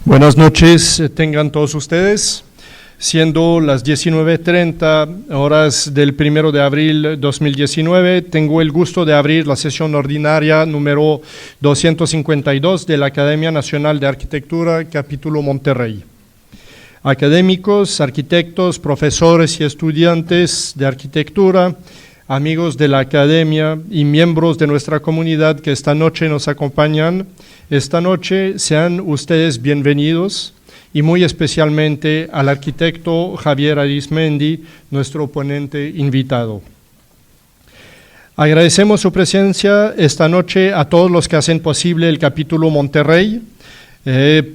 Buenas noches, tengan todos ustedes. Siendo las 19:30 horas del 1 de abril 2019, tengo el gusto de abrir la sesión ordinaria número 252 de la Academia Nacional de Arquitectura, capítulo Monterrey. Académicos, arquitectos, profesores y estudiantes de arquitectura, amigos de la Academia y miembros de nuestra comunidad que esta noche nos acompañan, esta noche sean ustedes bienvenidos y muy especialmente al arquitecto Javier Arizmendi, nuestro ponente invitado. Agradecemos su presencia esta noche a todos los que hacen posible el capítulo Monterrey,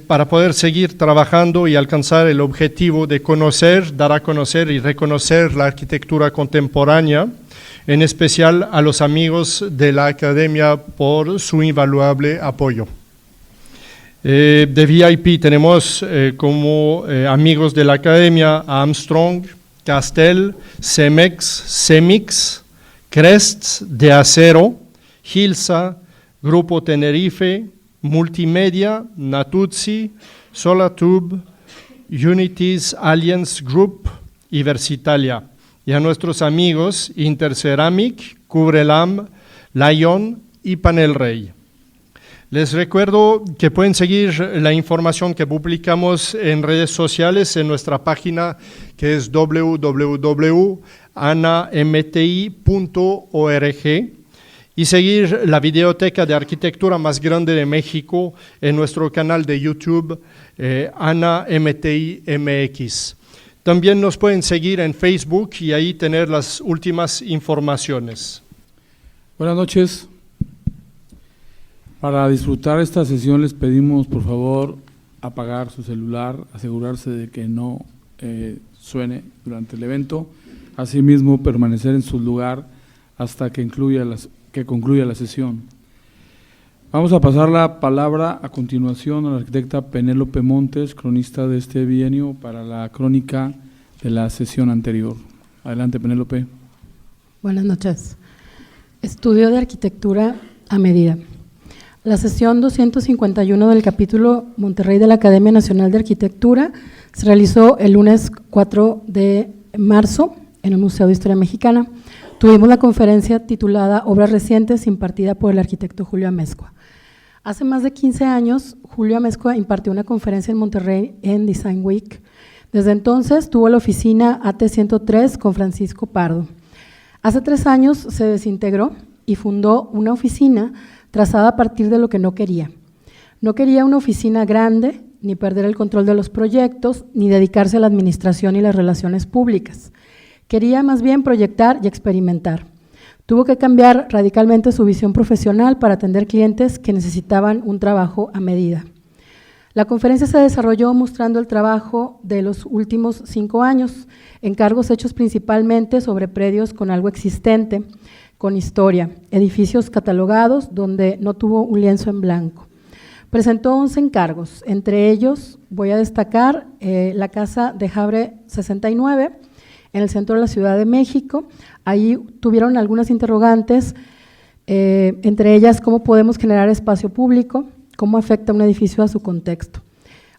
para poder seguir trabajando y alcanzar el objetivo de conocer, dar a conocer y reconocer la arquitectura contemporánea, en especial a los amigos de la Academia por su invaluable apoyo. De VIP tenemos como amigos de la Academia a Armstrong, Castel, Cemex, Cemix, Crests de Acero, Gilsa, Grupo Tenerife, Multimedia, Natuzzi, Solatube, Unities Alliance Group y Versitalia. Y a nuestros amigos Interceramic, Cubrelam, Lion y Panel Rey. Les recuerdo que pueden seguir la información que publicamos en redes sociales en nuestra página que es www.anamti.org y seguir la videoteca de arquitectura más grande de México en nuestro canal de YouTube, AnaMTI-MX. También nos pueden seguir en Facebook y ahí tener las últimas informaciones. Buenas noches. Para disfrutar esta sesión les pedimos por favor apagar su celular, asegurarse de que no suene durante el evento, asimismo permanecer en su lugar hasta que concluya la sesión. Vamos a pasar la palabra a continuación a la arquitecta Penélope Montes, cronista de este bienio, para la crónica de la sesión anterior. Adelante, Penélope. Buenas noches. Estudio de arquitectura a medida. La sesión 251 del capítulo Monterrey de la Academia Nacional de Arquitectura se realizó el lunes 4 de marzo en el Museo de Historia Mexicana. Tuvimos la conferencia titulada Obras Recientes, impartida por el arquitecto Julio Amezcua. Hace más de 15 años, Julio Amezcua impartió una conferencia en Monterrey en Design Week. Desde entonces tuvo la oficina AT103 con Francisco Pardo. Hace 3 años se desintegró y fundó una oficina trazada a partir de lo que no quería. No quería una oficina grande, ni perder el control de los proyectos, ni dedicarse a la administración y las relaciones públicas. Quería más bien proyectar y experimentar. Tuvo que cambiar radicalmente su visión profesional para atender clientes que necesitaban un trabajo a medida. La conferencia se desarrolló mostrando el trabajo de los últimos 5 años, encargos hechos principalmente sobre predios con algo existente, con historia, edificios catalogados donde no tuvo un lienzo en blanco. Presentó 11 encargos, entre ellos voy a destacar la Casa de Jabre 69, en el centro de la Ciudad de México. Ahí tuvieron algunas interrogantes, entre ellas cómo podemos generar espacio público, cómo afecta un edificio a su contexto.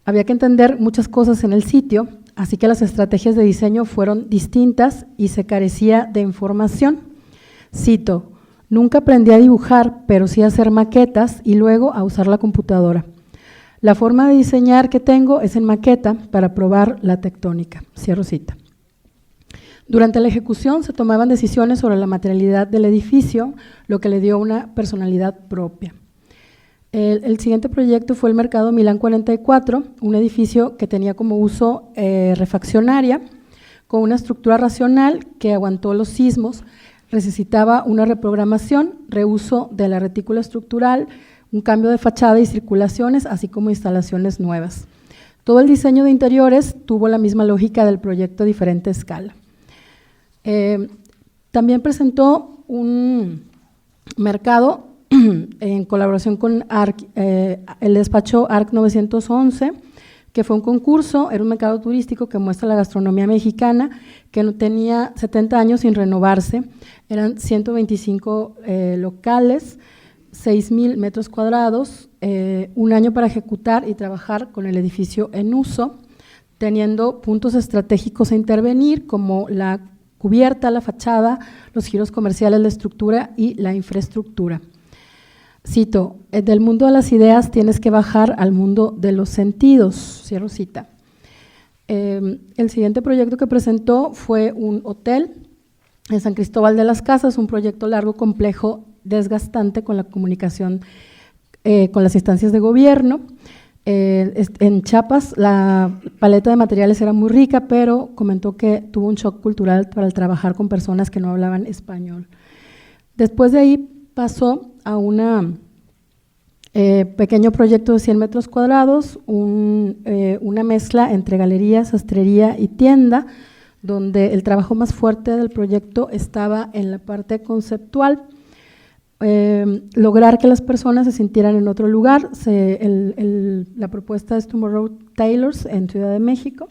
Había que entender muchas cosas en el sitio, así que las estrategias de diseño fueron distintas y se carecía de información. Cito, nunca aprendí a dibujar, pero sí a hacer maquetas y luego a usar la computadora. La forma de diseñar que tengo es en maqueta para probar la tectónica. Cierro cita. Durante la ejecución se tomaban decisiones sobre la materialidad del edificio, lo que le dio una personalidad propia. El siguiente proyecto fue el Mercado Milán 44, un edificio que tenía como uso refaccionaria, con una estructura racional que aguantó los sismos, necesitaba una reprogramación, reuso de la retícula estructural, un cambio de fachada y circulaciones, así como instalaciones nuevas. Todo el diseño de interiores tuvo la misma lógica del proyecto a diferente escala. También presentó un mercado en colaboración con el despacho ARC 911, que fue un concurso, era un mercado turístico que muestra la gastronomía mexicana, que no tenía 70 años sin renovarse, eran 125 locales, 6,000 metros cuadrados, 1 año para ejecutar y trabajar con el edificio en uso, teniendo puntos estratégicos a intervenir como la cubierta, la fachada, los giros comerciales, la estructura y la infraestructura. Cito, del mundo de las ideas tienes que bajar al mundo de los sentidos, cierro cita. El siguiente proyecto que presentó fue un hotel en San Cristóbal de las Casas, un proyecto largo, complejo, desgastante con la comunicación con las instancias de gobierno. En Chiapas la paleta de materiales era muy rica, pero comentó que tuvo un shock cultural para el trabajar con personas que no hablaban español. Después de ahí pasó a un pequeño proyecto de 100 metros cuadrados, una mezcla entre galería, sastrería y tienda, donde el trabajo más fuerte del proyecto estaba en la parte conceptual, lograr que las personas se sintieran en otro lugar. La propuesta es Tomorrow Tailors en Ciudad de México.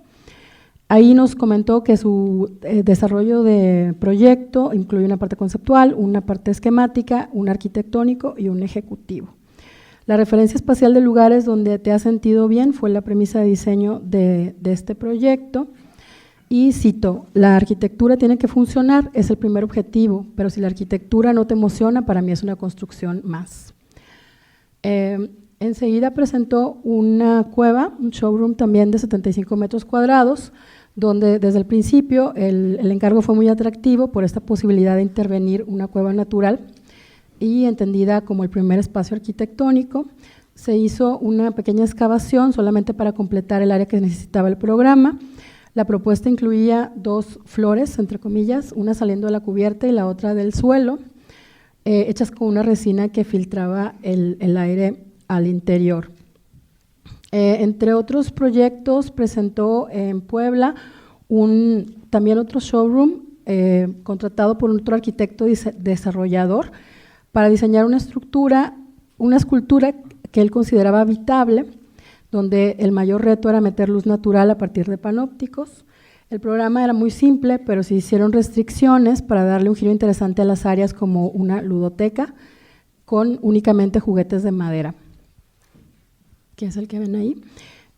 Ahí nos comentó que su desarrollo de proyecto incluye una parte conceptual, una parte esquemática, un arquitectónico y un ejecutivo. La referencia espacial de lugares donde te has sentido bien fue la premisa de diseño de este proyecto. Y cito, la arquitectura tiene que funcionar, es el primer objetivo, pero si la arquitectura no te emociona, para mí es una construcción más. Enseguida presentó una cueva, un showroom también de 75 metros cuadrados, donde desde el principio el encargo fue muy atractivo por esta posibilidad de intervenir una cueva natural y entendida como el primer espacio arquitectónico. Se hizo una pequeña excavación solamente para completar el área que necesitaba el programa. La propuesta incluía 2 flores, entre comillas, una saliendo de la cubierta y la otra del suelo, hechas con una resina que filtraba el aire al interior. Entre otros proyectos, presentó en Puebla también otro showroom contratado por otro arquitecto desarrollador para diseñar una escultura que él consideraba habitable, donde el mayor reto era meter luz natural a partir de panópticos. El programa era muy simple, pero se hicieron restricciones para darle un giro interesante a las áreas, como una ludoteca con únicamente juguetes de madera, que es el que ven ahí.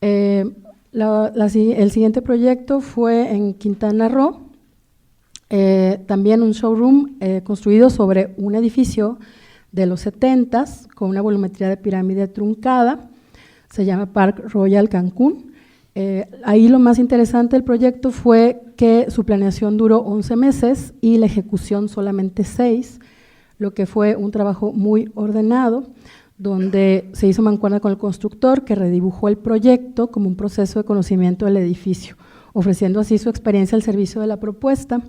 El siguiente proyecto fue en Quintana Roo, también un showroom construido sobre un edificio de los 70s con una volumetría de pirámide truncada. Se llama Park Royal Cancún. Ahí lo más interesante del proyecto fue que su planeación duró 11 meses y la ejecución solamente 6, lo que fue un trabajo muy ordenado, donde se hizo mancuerna con el constructor, que redibujó el proyecto como un proceso de conocimiento del edificio, ofreciendo así su experiencia al servicio de la propuesta.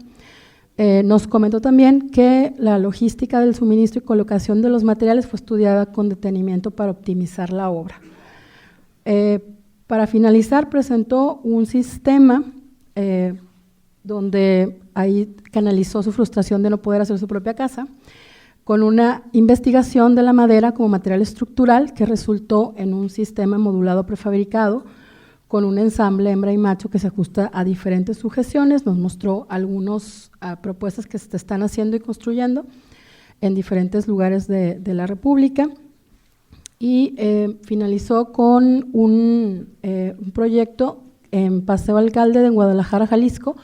Nos comentó también que la logística del suministro y colocación de los materiales fue estudiada con detenimiento para optimizar la obra. Para finalizar, presentó un sistema donde ahí canalizó su frustración de no poder hacer su propia casa, con una investigación de la madera como material estructural que resultó en un sistema modulado prefabricado con un ensamble hembra y macho que se ajusta a diferentes sujeciones. Nos mostró algunas propuestas que se están haciendo y construyendo en diferentes lugares de la República. Y finalizó con un proyecto en Paseo Alcalde de Guadalajara, Jalisco,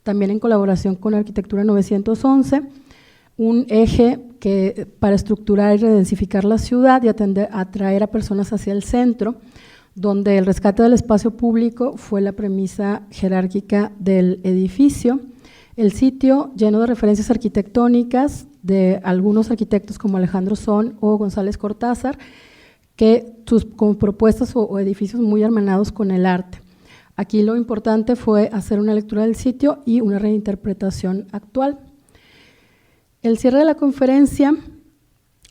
también en colaboración con Arquitectura 911, un eje para estructurar y redensificar la ciudad y atraer a personas hacia el centro, donde el rescate del espacio público fue la premisa jerárquica del edificio. El sitio, lleno de referencias arquitectónicas de algunos arquitectos como Alejandro Son o González Cortázar, con propuestas o edificios muy hermanados con el arte. Aquí lo importante fue hacer una lectura del sitio y una reinterpretación actual. El cierre de la conferencia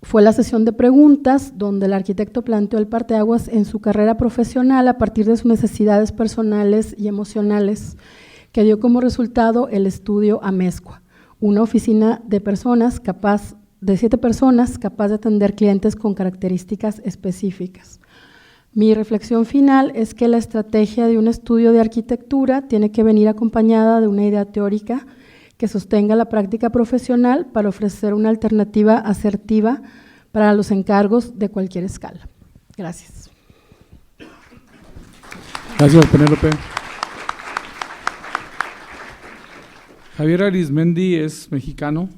fue la sesión de preguntas, donde el arquitecto planteó el parteaguas en su carrera profesional a partir de sus necesidades personales y emocionales, que dio como resultado el estudio Amezcua, una oficina de 7 personas capaz de atender clientes con características específicas. Mi reflexión final es que la estrategia de un estudio de arquitectura tiene que venir acompañada de una idea teórica que sostenga la práctica profesional para ofrecer una alternativa asertiva para los encargos de cualquier escala. Gracias. Gracias, Penélope. Javier Arizmendi es mexicano,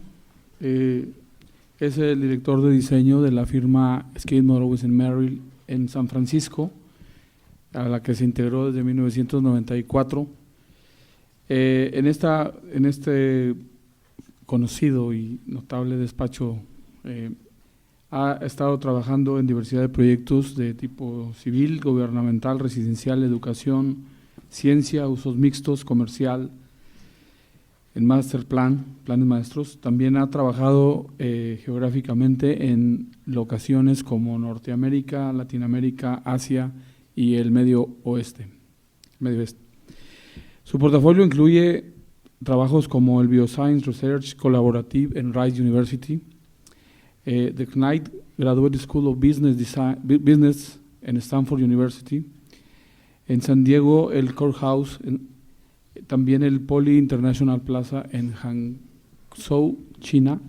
es el director de diseño de la firma Skidmore, Owings & Merrill en San Francisco, a la que se integró desde 1994. En este conocido y notable despacho ha estado trabajando en diversidad de proyectos de tipo civil, gubernamental, residencial, educación, ciencia, usos mixtos, comercial, en master plan, planes maestros. También ha trabajado geográficamente en locaciones como Norteamérica, Latinoamérica, Asia y el Medio Oeste. Su portafolio incluye trabajos como el Bioscience Research Collaborative en Rice University, the Knight Graduate School of Business en Stanford University, en San Diego el Courthouse, también el Poly International Plaza en Hangzhou, China,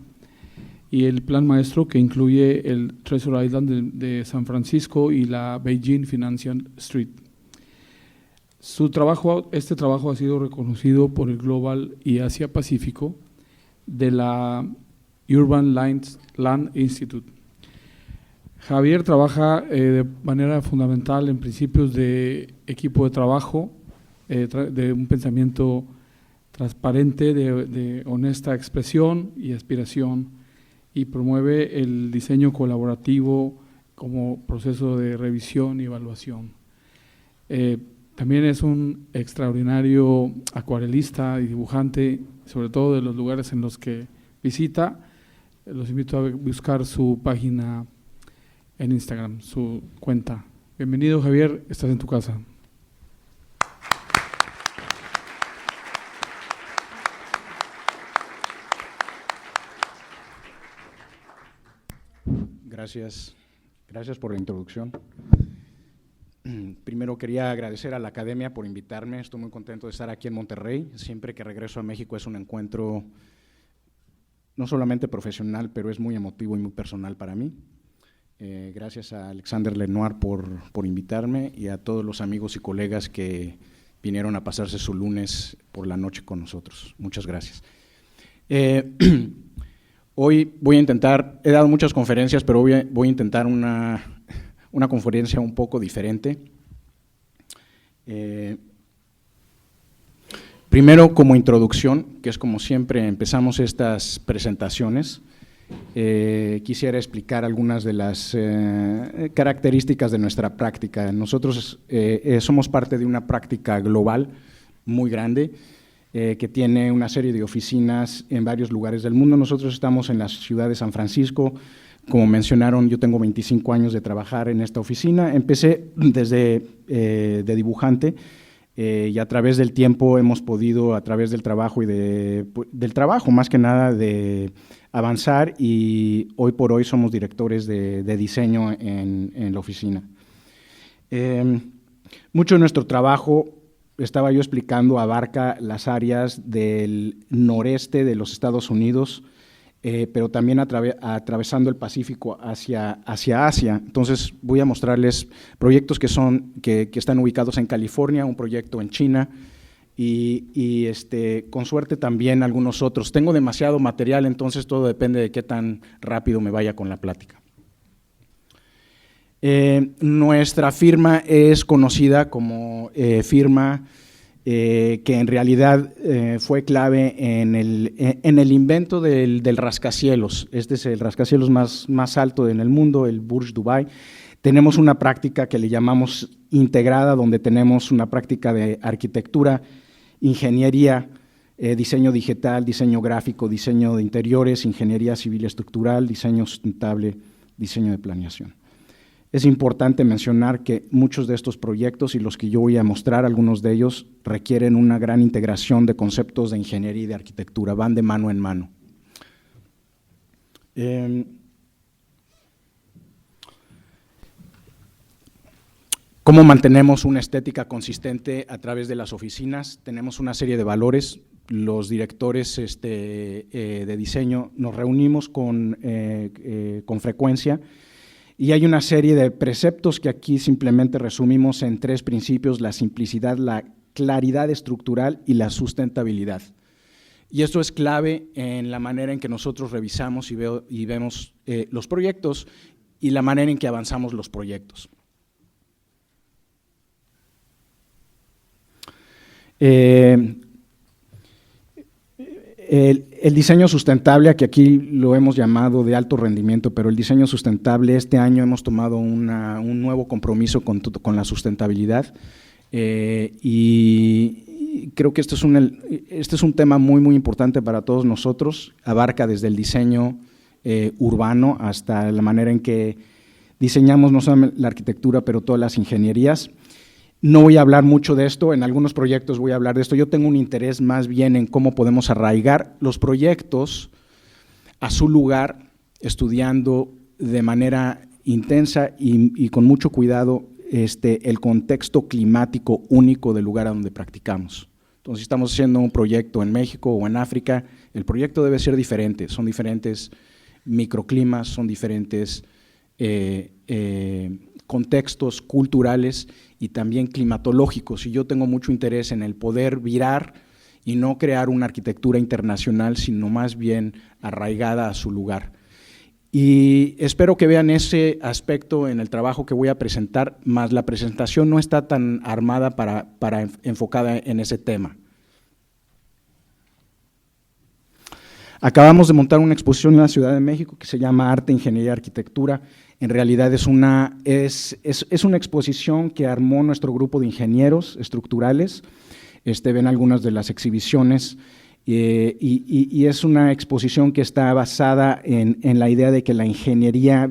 y el plan maestro que incluye el Treasure Island de San Francisco y la Beijing Financial Street. Este trabajo ha sido reconocido por el Global y Asia Pacífico de la Urban Land Institute. Javier trabaja de manera fundamental en principios de equipo de trabajo, de un pensamiento transparente, de honesta expresión y aspiración, y promueve el diseño colaborativo como proceso de revisión y evaluación. También es un extraordinario acuarelista y dibujante, sobre todo de los lugares en los que visita. Los invito a buscar su página en Instagram, su cuenta. Bienvenido, Javier, estás en tu casa. Gracias por la introducción. Primero quería agradecer a la Academia por invitarme, estoy muy contento de estar aquí en Monterrey. Siempre que regreso a México es un encuentro no solamente profesional, pero es muy emotivo y muy personal para mí. Gracias a Alexander Lenoir por invitarme y a todos los amigos y colegas que vinieron a pasarse su lunes por la noche con nosotros. Muchas gracias. Hoy voy a intentar, he dado muchas conferencias, pero voy a intentar una conferencia un poco diferente. Primero, como introducción, que es como siempre empezamos estas presentaciones, quisiera explicar algunas de las características de nuestra práctica. Nosotros somos parte de una práctica global muy grande, que tiene una serie de oficinas en varios lugares del mundo. Nosotros estamos en la ciudad de San Francisco. Como mencionaron, yo tengo 25 años de trabajar en esta oficina. Empecé desde de dibujante y a través del tiempo hemos podido, a través del trabajo y del trabajo más que nada, de avanzar, y hoy por hoy somos directores de diseño en la oficina. Mucho de nuestro trabajo, estaba yo explicando, abarca las áreas del noreste de los Estados Unidos, pero también atravesando el Pacífico hacia Asia. Entonces voy a mostrarles proyectos que están ubicados en California, un proyecto en China y con suerte también algunos otros. Tengo demasiado material, entonces todo depende de qué tan rápido me vaya con la plática. Nuestra firma es conocida como firma que en realidad fue clave en el invento del rascacielos. Este es el rascacielos más alto en el mundo, el Burj Dubai. Tenemos una práctica que le llamamos integrada, donde tenemos una práctica de arquitectura, ingeniería, diseño digital, diseño gráfico, diseño de interiores, ingeniería civil estructural, diseño sustentable, diseño de planeación. Es importante mencionar que muchos de estos proyectos y los que yo voy a mostrar, algunos de ellos, requieren una gran integración de conceptos de ingeniería y de arquitectura, van de mano en mano. ¿Cómo mantenemos una estética consistente a través de las oficinas? Tenemos una serie de valores. Los directores de diseño nos reunimos con frecuencia y hay una serie de preceptos que aquí simplemente resumimos en 3 principios: la simplicidad, la claridad estructural y la sustentabilidad. Y esto es clave en la manera en que nosotros revisamos y vemos los proyectos y la manera en que avanzamos los proyectos. El diseño sustentable, que aquí lo hemos llamado de alto rendimiento, pero el diseño sustentable, este año hemos tomado un nuevo compromiso con la sustentabilidad y creo que este es un tema muy, muy importante para todos nosotros. Abarca desde el diseño urbano hasta la manera en que diseñamos no solamente la arquitectura, pero todas las ingenierías. No voy a hablar mucho de esto, en algunos proyectos voy a hablar de esto. Yo tengo un interés más bien en cómo podemos arraigar los proyectos a su lugar, estudiando de manera intensa y con mucho cuidado el contexto climático único del lugar a donde practicamos. Entonces, si estamos haciendo un proyecto en México o en África, el proyecto debe ser diferente. Son diferentes microclimas, son diferentes contextos culturales y también climatológicos, y yo tengo mucho interés en el poder virar y no crear una arquitectura internacional, sino más bien arraigada a su lugar. Y espero que vean ese aspecto en el trabajo que voy a presentar, más la presentación no está tan armada enfocada en ese tema. Acabamos de montar una exposición en la Ciudad de México que se llama Arte, Ingeniería y Arquitectura. En realidad es una exposición que armó nuestro grupo de ingenieros estructurales. Ven algunas de las exhibiciones y es una exposición que está basada en la idea de que la ingeniería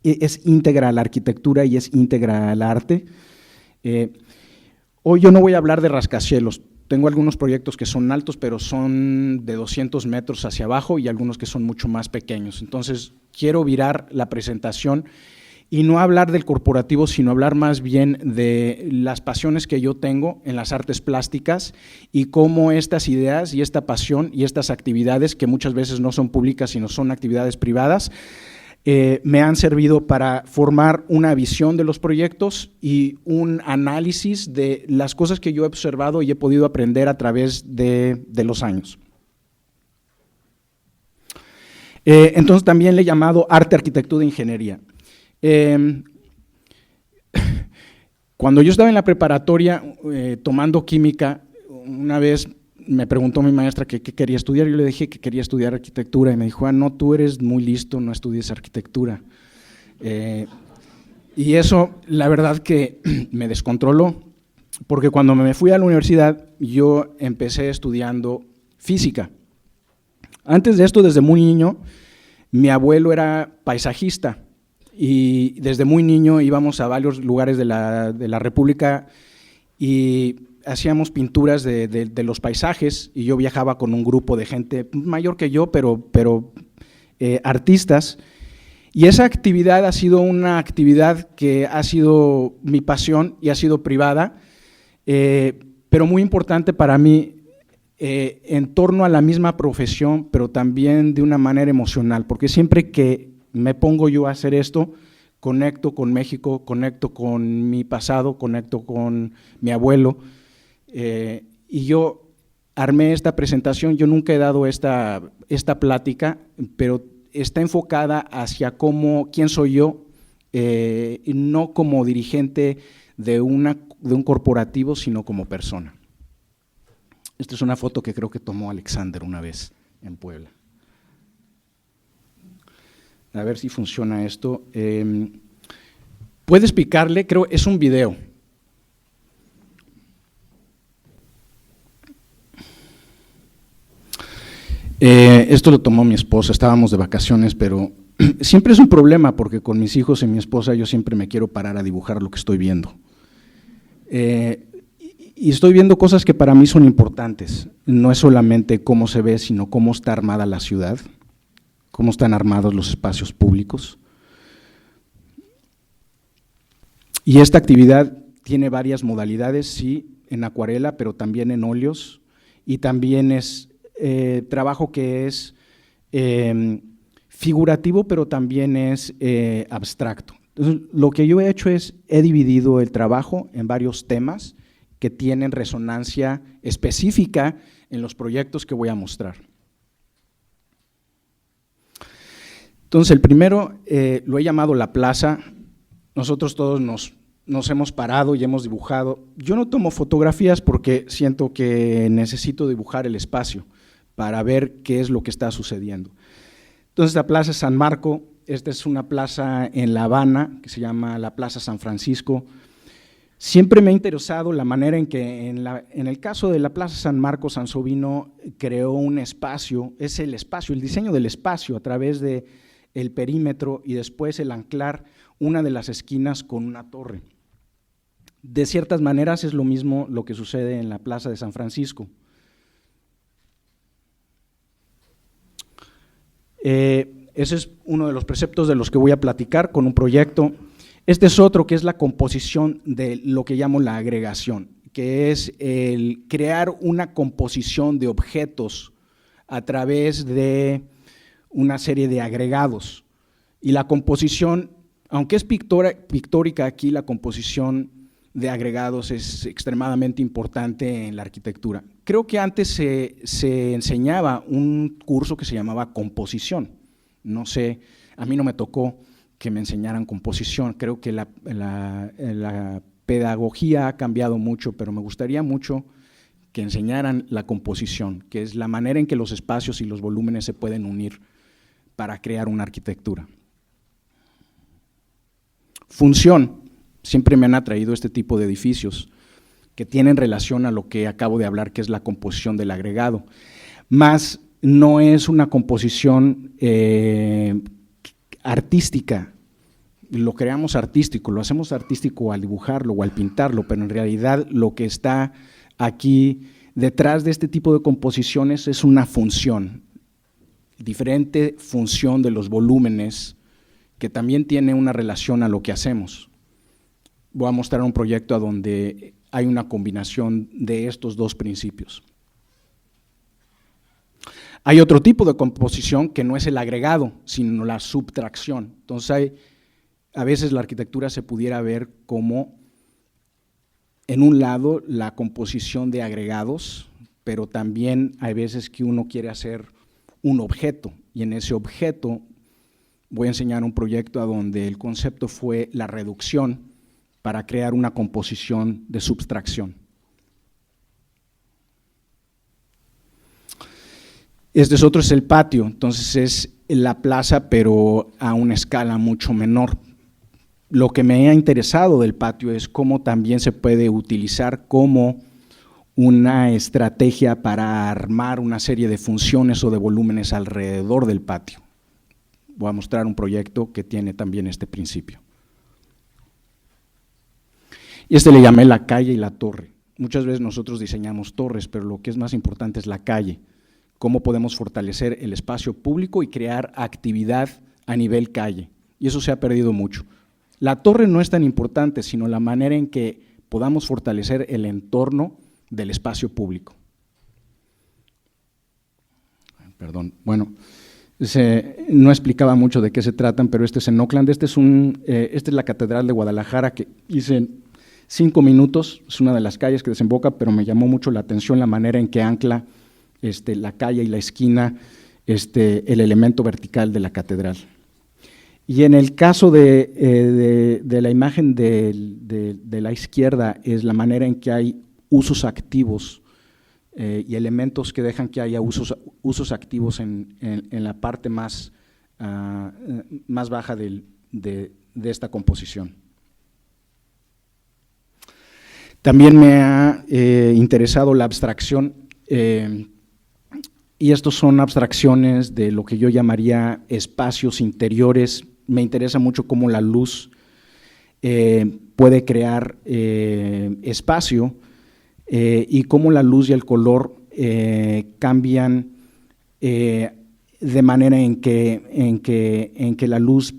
es íntegra a la arquitectura y es íntegra al arte. Hoy yo no voy a hablar de rascacielos. Tengo algunos proyectos que son altos, pero son de 200 metros hacia abajo y algunos que son mucho más pequeños. Entonces, quiero virar la presentación y no hablar del corporativo, sino hablar más bien de las pasiones que yo tengo en las artes plásticas y cómo estas ideas y esta pasión y estas actividades, que muchas veces no son públicas, sino son actividades privadas, me han servido para formar una visión de los proyectos y un análisis de las cosas que yo he observado y he podido aprender a través de los años. Entonces también le he llamado arte, arquitectura e ingeniería. Cuando yo estaba en la preparatoria tomando química, una vez me preguntó mi maestra qué quería estudiar, yo le dije que quería estudiar arquitectura y me dijo, no, tú eres muy listo, no estudies arquitectura. Y eso, la verdad que me descontroló, porque cuando me fui a la universidad, yo empecé estudiando física. Antes de esto, desde muy niño, mi abuelo era paisajista y desde muy niño íbamos a varios lugares de la República y hacíamos pinturas de los paisajes y yo viajaba con un grupo de gente mayor que yo, pero artistas, y esa actividad ha sido una actividad que ha sido mi pasión y ha sido privada, pero muy importante para mí en torno a la misma profesión, pero también de una manera emocional, porque siempre que me pongo yo a hacer esto, conecto con México, conecto con mi pasado, conecto con mi abuelo. Y yo armé esta presentación, yo nunca he dado esta plática, pero está enfocada hacia quién soy yo, no como dirigente de un corporativo, sino como persona. Esta es una foto que creo que tomó Alexander una vez en Puebla. A ver si funciona esto. ¿Puedes picarle? Creo es un video. Esto lo tomó mi esposa, estábamos de vacaciones, pero siempre es un problema porque con mis hijos y mi esposa yo siempre me quiero parar a dibujar lo que estoy viendo. Y estoy viendo cosas que para mí son importantes, no es solamente cómo se ve, sino cómo está armada la ciudad, cómo están armados los espacios públicos. Y esta actividad tiene varias modalidades, sí, en acuarela, pero también en óleos, y también es trabajo que es figurativo, pero también es abstracto. Entonces, lo que yo he hecho es, he dividido el trabajo en varios temas que tienen resonancia específica en los proyectos que voy a mostrar. Entonces, el primero lo he llamado la plaza. Nosotros todos nos hemos parado y hemos dibujado. Yo no tomo fotografías porque siento que necesito dibujar el espacio para ver qué es lo que está sucediendo. Entonces, la Plaza San Marco, esta es una plaza en La Habana que se llama la Plaza San Francisco. Siempre me ha interesado la manera en que en el caso de la Plaza San Marco, Sansovino creó un espacio, es el espacio, el diseño del espacio a través de el perímetro y después el anclar una de las esquinas con una torre. De ciertas maneras es lo mismo lo que sucede en la Plaza de San Francisco. Ese es uno de los preceptos de los que voy a platicar con un proyecto. Este es otro que es la composición de lo que llamo la agregación, que es el crear una composición de objetos a través de una serie de agregados. Y la composición, aunque es pictórica aquí, la composición de agregados es extremadamente importante en la arquitectura. Creo que antes se enseñaba un curso que se llamaba composición. No sé, a mí no me tocó que me enseñaran composición. Creo que la pedagogía ha cambiado mucho, pero me gustaría mucho que enseñaran la composición, que es la manera en que los espacios y los volúmenes se pueden unir para crear una arquitectura. Función. Siempre me han atraído este tipo de edificios que tienen relación a lo que acabo de hablar, que es la composición del agregado, más no es una composición artística, lo creamos artístico, lo hacemos artístico al dibujarlo o al pintarlo, pero en realidad lo que está aquí detrás de este tipo de composiciones es una función, diferente función de los volúmenes que también tiene una relación a lo que hacemos. Voy a mostrar un proyecto a donde hay una combinación de estos dos principios. Hay otro tipo de composición que no es el agregado, sino la subtracción. Entonces, a veces la arquitectura se pudiera ver como, en un lado, la composición de agregados, pero también hay veces que uno quiere hacer un objeto, y en ese objeto voy a enseñar un proyecto a donde el concepto fue la reducción para crear una composición de subtracción. Este otro es el patio, entonces es la plaza, pero a una escala mucho menor. Lo que me ha interesado del patio es cómo también se puede utilizar como una estrategia para armar una serie de funciones o de volúmenes alrededor del patio. Voy a mostrar un proyecto que tiene también este principio. Y le llamé la calle y la torre. Muchas veces nosotros diseñamos torres, pero lo que es más importante es la calle. Cómo podemos fortalecer el espacio público y crear actividad a nivel calle. Y eso se ha perdido mucho. La torre no es tan importante, sino la manera en que podamos fortalecer el entorno del espacio público. Perdón, bueno, no explicaba mucho de qué se tratan, pero este es en Oakland. Esta es la Catedral de Guadalajara que hice en 5 minutos, es una de las calles que desemboca, pero me llamó mucho la atención la manera en que ancla la calle y la esquina, el elemento vertical de la catedral. Y en el caso de la imagen de la izquierda es la manera en que hay usos activos y elementos que dejan que haya usos activos en la parte más baja de esta composición. También me ha interesado la abstracción, y estos son abstracciones de lo que yo llamaría espacios interiores. Me interesa mucho cómo la luz puede crear espacio y cómo la luz y el color cambian de manera en que la luz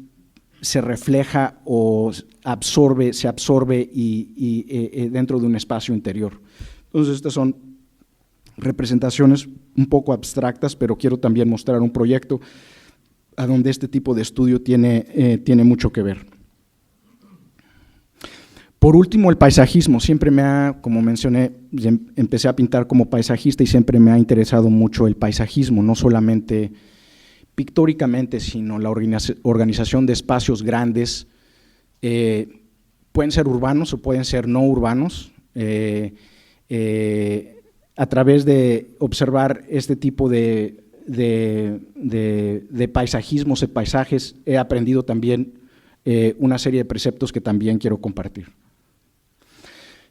se refleja o se absorbe dentro de un espacio interior. Entonces, estas son representaciones un poco abstractas, pero quiero también mostrar un proyecto a donde este tipo de estudio tiene mucho que ver. Por último, el paisajismo. Siempre como mencioné, empecé a pintar como paisajista y siempre me ha interesado mucho el paisajismo, no solamente pictóricamente, sino la organización de espacios grandes. Pueden ser urbanos o pueden ser no urbanos. A través de observar este tipo de paisajismos, de paisajes, he aprendido también una serie de preceptos que también quiero compartir.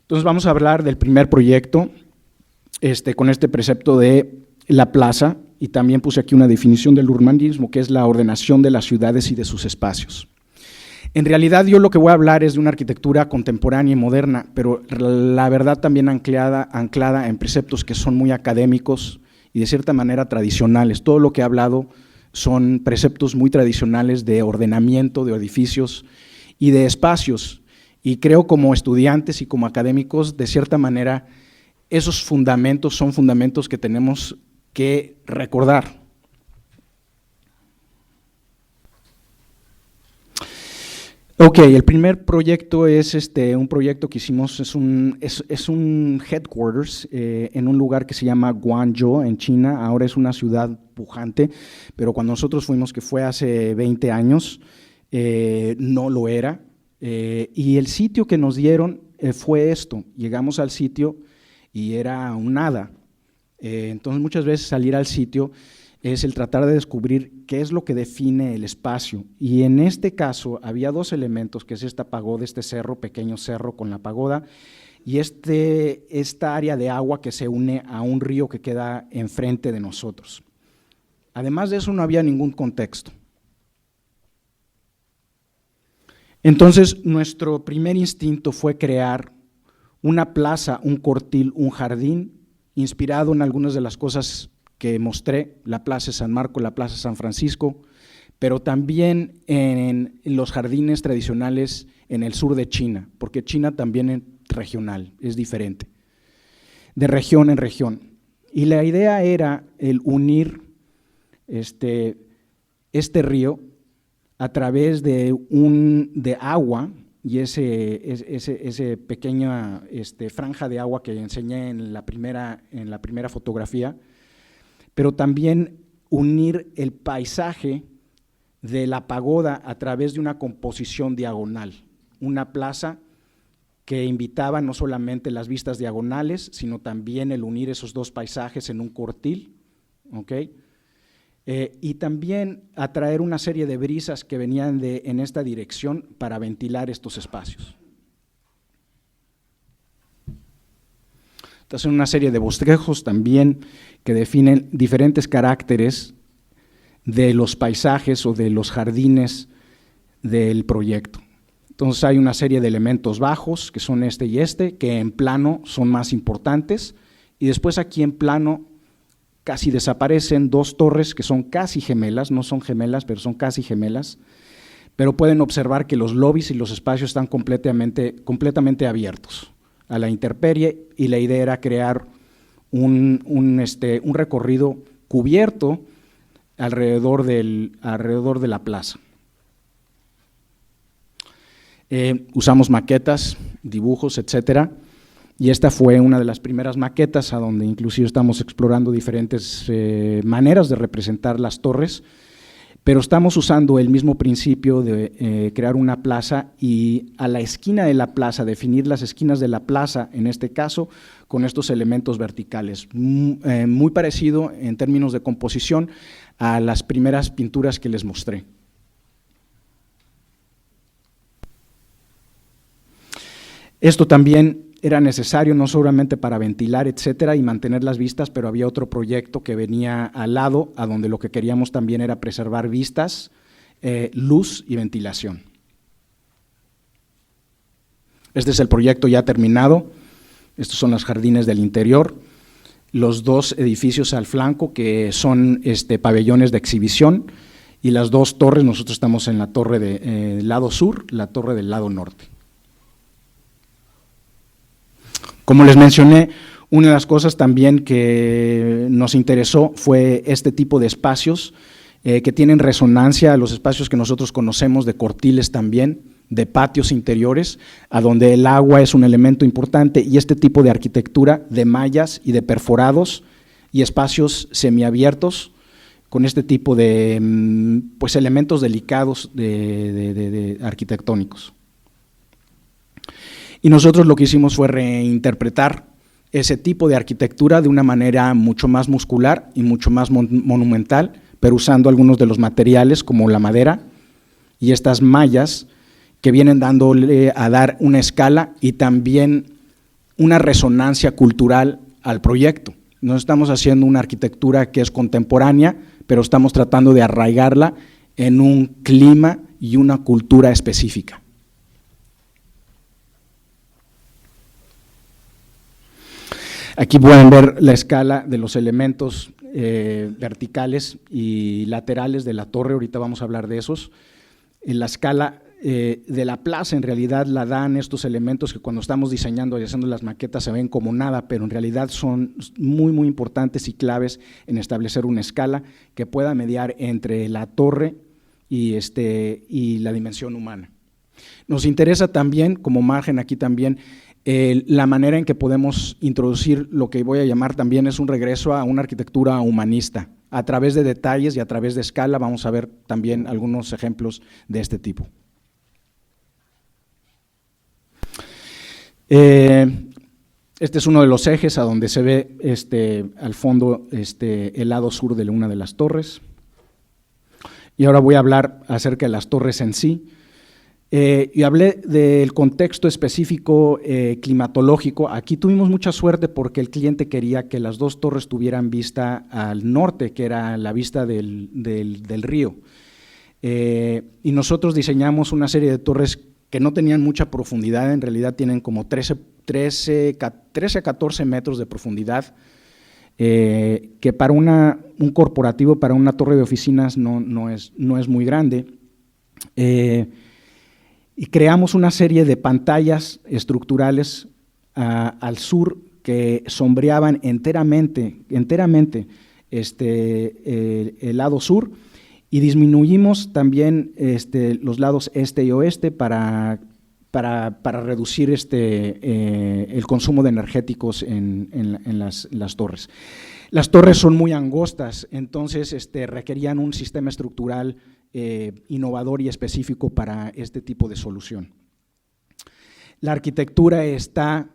Entonces vamos a hablar del primer proyecto con este precepto de la plaza, y también puse aquí una definición del urbanismo, que es la ordenación de las ciudades y de sus espacios. En realidad yo lo que voy a hablar es de una arquitectura contemporánea y moderna, pero la verdad también anclada en preceptos que son muy académicos y de cierta manera tradicionales. Todo lo que he hablado son preceptos muy tradicionales de ordenamiento de edificios y de espacios, y creo como estudiantes y como académicos, de cierta manera, esos fundamentos son fundamentos que tenemos que recordar. Ok, el primer proyecto es un proyecto que hicimos, es un headquarters en un lugar que se llama Guangzhou, en China. Ahora es una ciudad pujante, pero cuando nosotros fuimos, que fue hace 20 años, no lo era. Y el sitio que nos dieron fue esto. Llegamos al sitio y era un nada. Entonces muchas veces salir al sitio es el tratar de descubrir qué es lo que define el espacio. Y en este caso había dos elementos, que es esta pagoda, este cerro, pequeño cerro con la pagoda, y esta área de agua que se une a un río que queda enfrente de nosotros. Además de eso no había ningún contexto. Entonces nuestro primer instinto fue crear una plaza, un cortil, un jardín, inspirado en algunas de las cosas que mostré, la Plaza de San Marco, la Plaza de San Francisco, pero también en los jardines tradicionales en el sur de China, porque China también es regional, es diferente, de región en región. Y la idea era el unir este río a través de agua, y ese pequeña franja de agua que enseñé en la primera fotografía, pero también unir el paisaje de la pagoda a través de una composición diagonal, una plaza que invitaba no solamente las vistas diagonales, sino también el unir esos dos paisajes en un cortil, ¿okay? Y también atraer una serie de brisas que venían en esta dirección para ventilar estos espacios. Entonces, una serie de bosquejos también que definen diferentes caracteres de los paisajes o de los jardines del proyecto. Entonces, hay una serie de elementos bajos, que son este y este, que en plano son más importantes, y después aquí en plano casi desaparecen dos torres que son casi gemelas, no son gemelas, pero son casi gemelas, pero pueden observar que los lobbies y los espacios están completamente abiertos a la intemperie, y la idea era crear un recorrido cubierto alrededor de la plaza. Usamos maquetas, dibujos, etcétera, y esta fue una de las primeras maquetas a donde inclusive estamos explorando diferentes maneras de representar las torres, pero estamos usando el mismo principio de crear una plaza y a la esquina de la plaza, definir las esquinas de la plaza, en este caso, con estos elementos verticales. Muy parecido en términos de composición a las primeras pinturas que les mostré. Esto también era necesario no solamente para ventilar, etcétera, y mantener las vistas, pero había otro proyecto que venía al lado, a donde lo que queríamos también era preservar vistas, luz y ventilación. Este es el proyecto ya terminado. Estos son los jardines del interior, los dos edificios al flanco que son pabellones de exhibición, y las dos torres, nosotros estamos en la torre del lado sur, la torre del lado norte. Como les mencioné, una de las cosas también que nos interesó fue este tipo de espacios que tienen resonancia a los espacios que nosotros conocemos de cortiles también, de patios interiores, a donde el agua es un elemento importante, y este tipo de arquitectura de mallas y de perforados y espacios semiabiertos con este tipo de pues, elementos delicados de arquitectónicos. Y nosotros lo que hicimos fue reinterpretar ese tipo de arquitectura de una manera mucho más muscular y mucho más monumental, pero usando algunos de los materiales como la madera y estas mallas que vienen dándole a dar una escala y también una resonancia cultural al proyecto. No estamos haciendo una arquitectura que es contemporánea, pero estamos tratando de arraigarla en un clima y una cultura específica. Aquí pueden ver la escala de los elementos verticales y laterales de la torre, ahorita vamos a hablar de esos. En la escala de la plaza en realidad la dan estos elementos que cuando estamos diseñando y haciendo las maquetas se ven como nada, pero en realidad son muy importantes y claves en establecer una escala que pueda mediar entre la torre y la dimensión humana. Nos interesa también, como margen aquí también, la manera en que podemos introducir lo que voy a llamar también es un regreso a una arquitectura humanista. A través de detalles y a través de escala vamos a ver también algunos ejemplos de este tipo. Este es uno de los ejes a donde se ve al fondo el lado sur de una de las torres. Y ahora voy a hablar acerca de las torres en sí. Y hablé del contexto específico climatológico. Aquí tuvimos mucha suerte porque el cliente quería que las dos torres tuvieran vista al norte, que era la vista del río. Y nosotros diseñamos una serie de torres que no tenían mucha profundidad, en realidad tienen como 13 a 14 metros de profundidad, que para un corporativo, para una torre de oficinas no es muy grande. Y creamos una serie de pantallas estructurales al sur que sombreaban enteramente el lado sur, y disminuimos también los lados este y oeste para reducir el consumo de energéticos en las torres. Las torres son muy angostas, entonces requerían un sistema estructural innovador y específico para este tipo de solución. La arquitectura está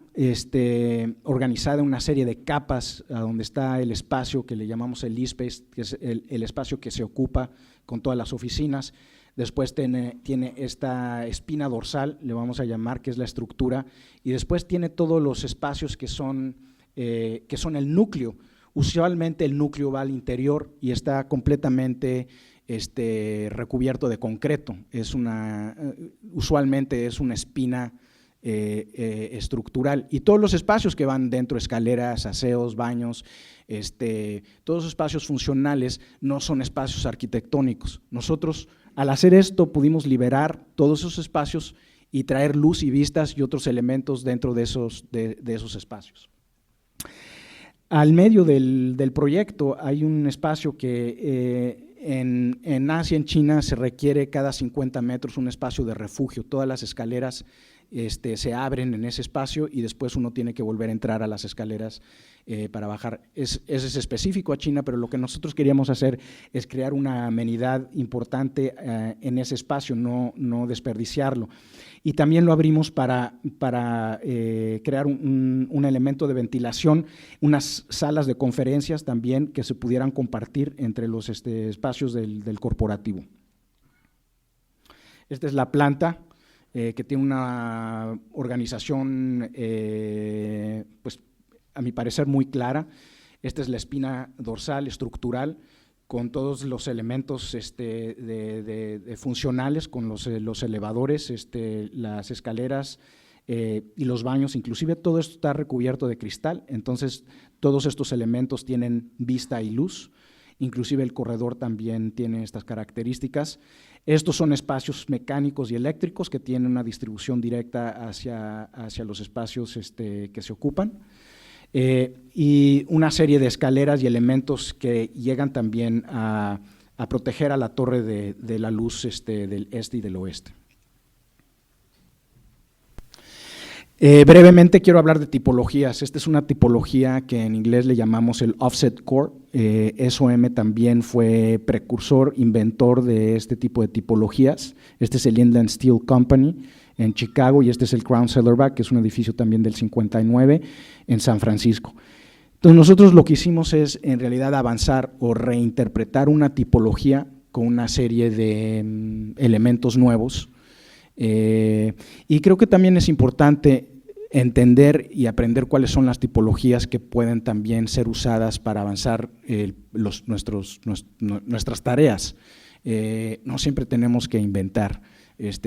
organizada en una serie de capas, a donde está el espacio que le llamamos el e-space, que es el espacio que se ocupa con todas las oficinas. Después tiene esta espina dorsal, le vamos a llamar, que es la estructura, y después tiene todos los espacios que son el núcleo. Usualmente el núcleo va al interior y está completamente recubierto de concreto. Usualmente es una espina estructural, y todos los espacios que van dentro, escaleras, aseos, baños, todos los espacios funcionales no son espacios arquitectónicos. Nosotros, al hacer esto, pudimos liberar todos esos espacios y traer luz y vistas y otros elementos dentro de esos espacios. Al medio del proyecto hay un espacio que en Asia, en China, se requiere cada 50 metros un espacio de refugio. Todas las escaleras se abren en ese espacio y después uno tiene que volver a entrar a las escaleras para bajar. Ese es específico a China, pero lo que nosotros queríamos hacer es crear una amenidad importante en ese espacio, no desperdiciarlo. Y también lo abrimos para crear un elemento de ventilación, unas salas de conferencias también que se pudieran compartir entre los espacios del corporativo. Esta es la planta, que tiene una organización, pues a mi parecer muy clara. Esta es la espina dorsal estructural con todos los elementos funcionales, con los elevadores, las escaleras y los baños. Inclusive todo esto está recubierto de cristal, entonces todos estos elementos tienen vista y luz. inclusive el corredor también tiene estas características. Estos son espacios mecánicos y eléctricos que tienen una distribución directa hacia los espacios que se ocupan, y una serie de escaleras y elementos que llegan también a proteger a la torre de la luz del este y del oeste. Brevemente quiero hablar de tipologías. Esta es una tipología que en inglés le llamamos el offset core. SOM también fue precursor, inventor de este tipo de tipologías. Este es el Inland Steel Company en Chicago y este es el Crown Cellarback, que es un edificio también del 59 en San Francisco. Entonces nosotros lo que hicimos es en realidad avanzar o reinterpretar una tipología con una serie de elementos nuevos. Y creo que también es importante entender y aprender cuáles son las tipologías que pueden también ser usadas para avanzar nuestras tareas. No siempre tenemos que inventar,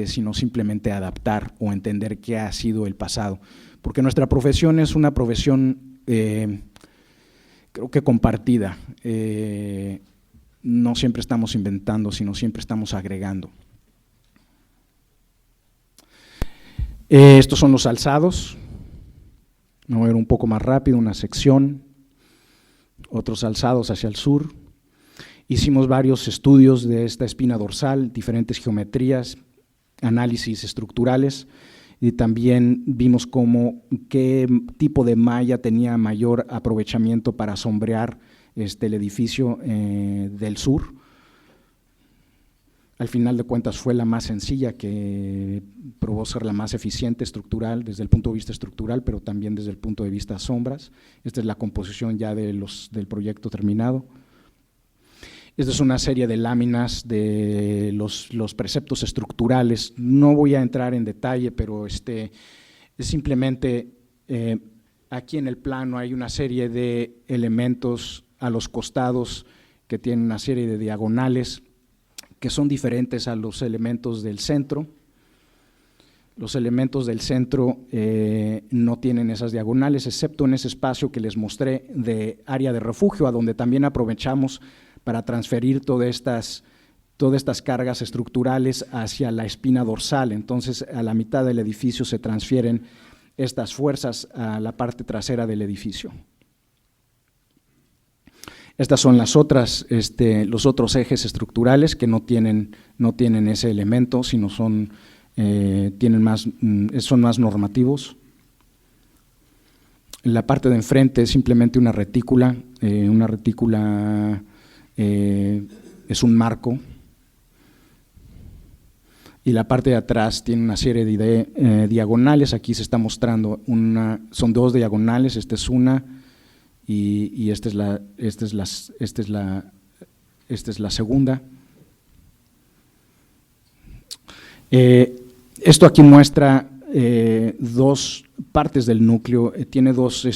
sino simplemente adaptar o entender qué ha sido el pasado, porque nuestra profesión es una profesión creo que compartida. No siempre estamos inventando, sino siempre estamos agregando. Estos son los alzados. Me voy a ir un poco más rápido, una sección, otros alzados hacia el sur. Hicimos varios estudios de esta espina dorsal, diferentes geometrías, análisis estructurales, y también vimos qué tipo de malla tenía mayor aprovechamiento para sombrear el edificio del sur. Al final de cuentas fue la más sencilla, que probó ser la más eficiente estructural, desde el punto de vista estructural, pero también desde el punto de vista sombras. Esta es la composición ya del proyecto terminado. Esta es una serie de láminas de los preceptos estructurales. No voy a entrar en detalle, pero es simplemente aquí en el plano hay una serie de elementos a los costados que tienen una serie de diagonales que son diferentes a los elementos del centro. Los elementos del centro no tienen esas diagonales, excepto en ese espacio que les mostré de área de refugio, a donde también aprovechamos para transferir todas estas cargas estructurales hacia la espina dorsal. Entonces, a la mitad del edificio se transfieren estas fuerzas a la parte trasera del edificio. Estas son los otros ejes estructurales que no tienen ese elemento, sino son más normativos. La parte de enfrente es simplemente una retícula. Una retícula es un marco. Y la parte de atrás tiene una serie de diagonales. Aquí se está mostrando son dos diagonales, esta es una. Y esta es la segunda. Esto aquí muestra dos partes del núcleo, tiene dos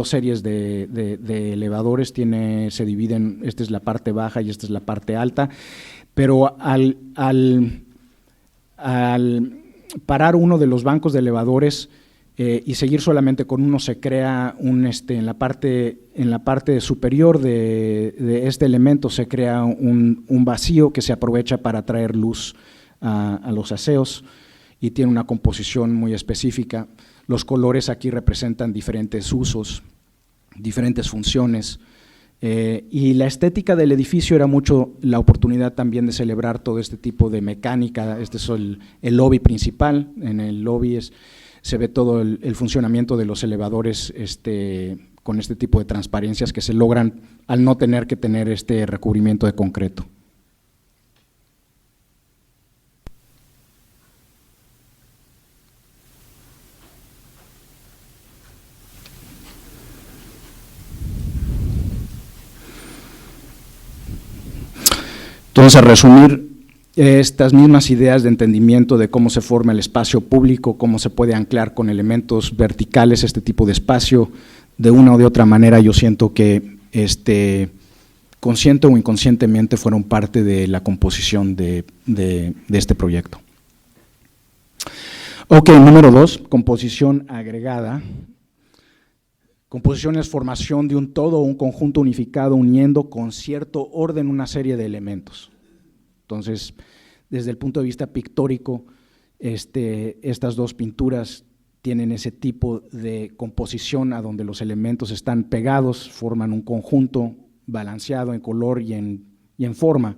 series de elevadores, se dividen, esta es la parte baja y esta es la parte alta, pero al parar uno de los bancos de elevadores y seguir solamente con uno, se crea en la parte superior de este elemento se crea un vacío que se aprovecha para traer luz a los aseos y tiene una composición muy específica. Los colores aquí representan diferentes usos, diferentes funciones, y la estética del edificio era mucho la oportunidad también de celebrar todo este tipo de mecánica. Este es el lobby principal. En el lobby se ve todo el funcionamiento de los elevadores con este tipo de transparencias que se logran al no tener que tener este recubrimiento de concreto. Entonces, a resumir, estas mismas ideas de entendimiento de cómo se forma el espacio público, cómo se puede anclar con elementos verticales este tipo de espacio, de una o de otra manera yo siento que consciente o inconscientemente fueron parte de la composición de este proyecto. Ok, número 2, composición agregada. Composición es formación de un todo o un conjunto unificado uniendo con cierto orden una serie de elementos. Entonces, desde el punto de vista pictórico, estas dos pinturas tienen ese tipo de composición a donde los elementos están pegados, forman un conjunto balanceado en color y en forma.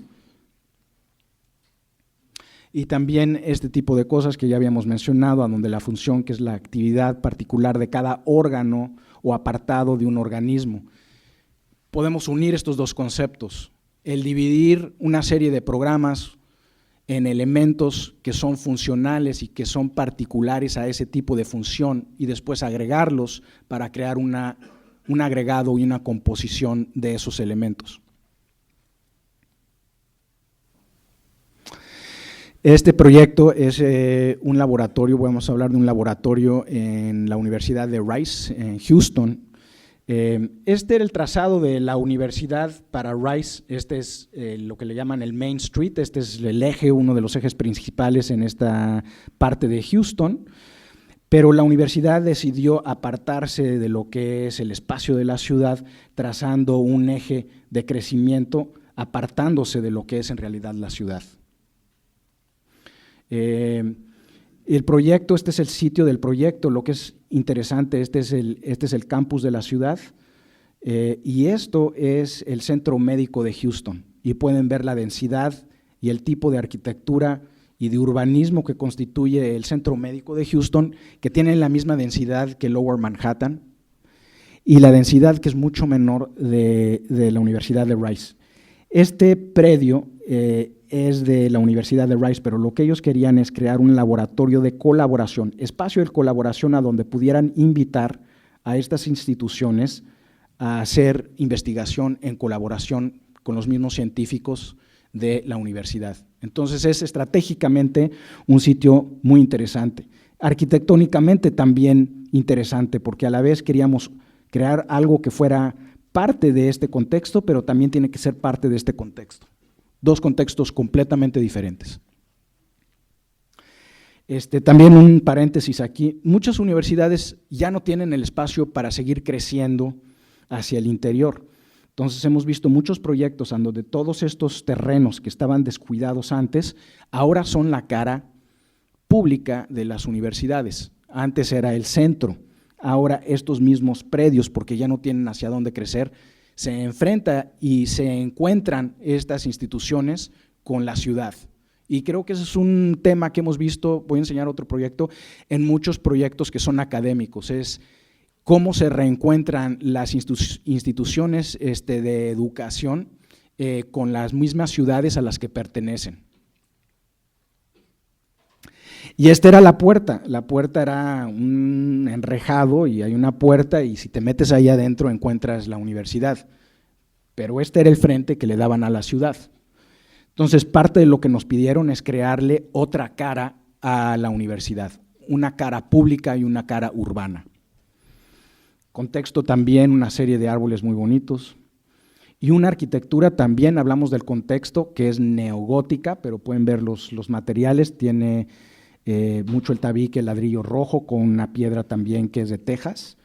Y también este tipo de cosas que ya habíamos mencionado, a donde la función, que es la actividad particular de cada órgano o apartado de un organismo. Podemos unir estos dos conceptos, el dividir una serie de programas en elementos que son funcionales y que son particulares a ese tipo de función y después agregarlos para crear un agregado y una composición de esos elementos. Este proyecto es un laboratorio, vamos a hablar de un laboratorio en la Universidad de Rice, en Houston. Este era el trazado de la universidad para Rice. Este es lo que le llaman el Main Street, este es el eje, uno de los ejes principales en esta parte de Houston, pero la universidad decidió apartarse de lo que es el espacio de la ciudad, trazando un eje de crecimiento, apartándose de lo que es en realidad la ciudad. El proyecto, este es el sitio del proyecto, lo que es interesante, este es el campus de la ciudad y esto es el centro médico de Houston y pueden ver la densidad y el tipo de arquitectura y de urbanismo que constituye el centro médico de Houston, que tiene la misma densidad que Lower Manhattan y la densidad que es mucho menor de la Universidad de Rice. Este predio es de la Universidad de Rice, pero lo que ellos querían es crear un laboratorio de colaboración, espacio de colaboración a donde pudieran invitar a estas instituciones a hacer investigación en colaboración con los mismos científicos de la universidad. Entonces es estratégicamente un sitio muy interesante, arquitectónicamente también interesante, porque a la vez queríamos crear algo que fuera parte de este contexto, pero también tiene que ser parte de este contexto. Dos contextos completamente diferentes. También un paréntesis aquí, muchas universidades ya no tienen el espacio para seguir creciendo hacia el interior. Entonces hemos visto muchos proyectos en donde todos estos terrenos que estaban descuidados antes, ahora son la cara pública de las universidades. Antes era el centro, ahora estos mismos predios, porque ya no tienen hacia dónde crecer, se enfrenta y se encuentran estas instituciones con la ciudad. Y creo que ese es un tema que hemos visto, voy a enseñar otro proyecto, en muchos proyectos que son académicos, es cómo se reencuentran las instituciones de educación con las mismas ciudades a las que pertenecen. Y esta era la puerta era un enrejado y hay una puerta y si te metes ahí adentro encuentras la universidad, pero este era el frente que le daban a la ciudad. Entonces parte de lo que nos pidieron es crearle otra cara a la universidad, una cara pública y una cara urbana. Contexto también, una serie de árboles muy bonitos y una arquitectura también, hablamos del contexto que es neogótica, pero pueden ver los materiales, tiene mucho el tabique, el ladrillo rojo con una piedra también que es de Texas,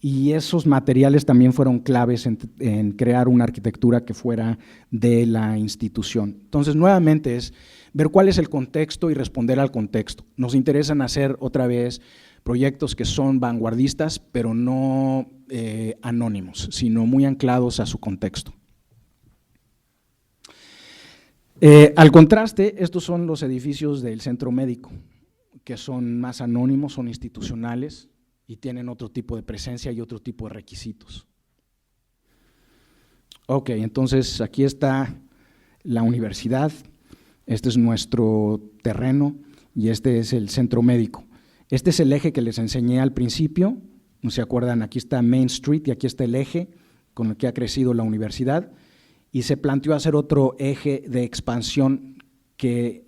y esos materiales también fueron claves en crear una arquitectura que fuera de la institución. Entonces, nuevamente es ver cuál es el contexto y responder al contexto. Nos interesan hacer otra vez proyectos que son vanguardistas, pero no anónimos, sino muy anclados a su contexto. Al contraste, estos son los edificios del centro médico, que son más anónimos, son institucionales y tienen otro tipo de presencia y otro tipo de requisitos. Ok, entonces aquí está la universidad, este es nuestro terreno y este es el centro médico. Este es el eje que les enseñé al principio, ¿no se acuerdan? Aquí está Main Street y aquí está el eje con el que ha crecido la universidad. Y se planteó hacer otro eje de expansión que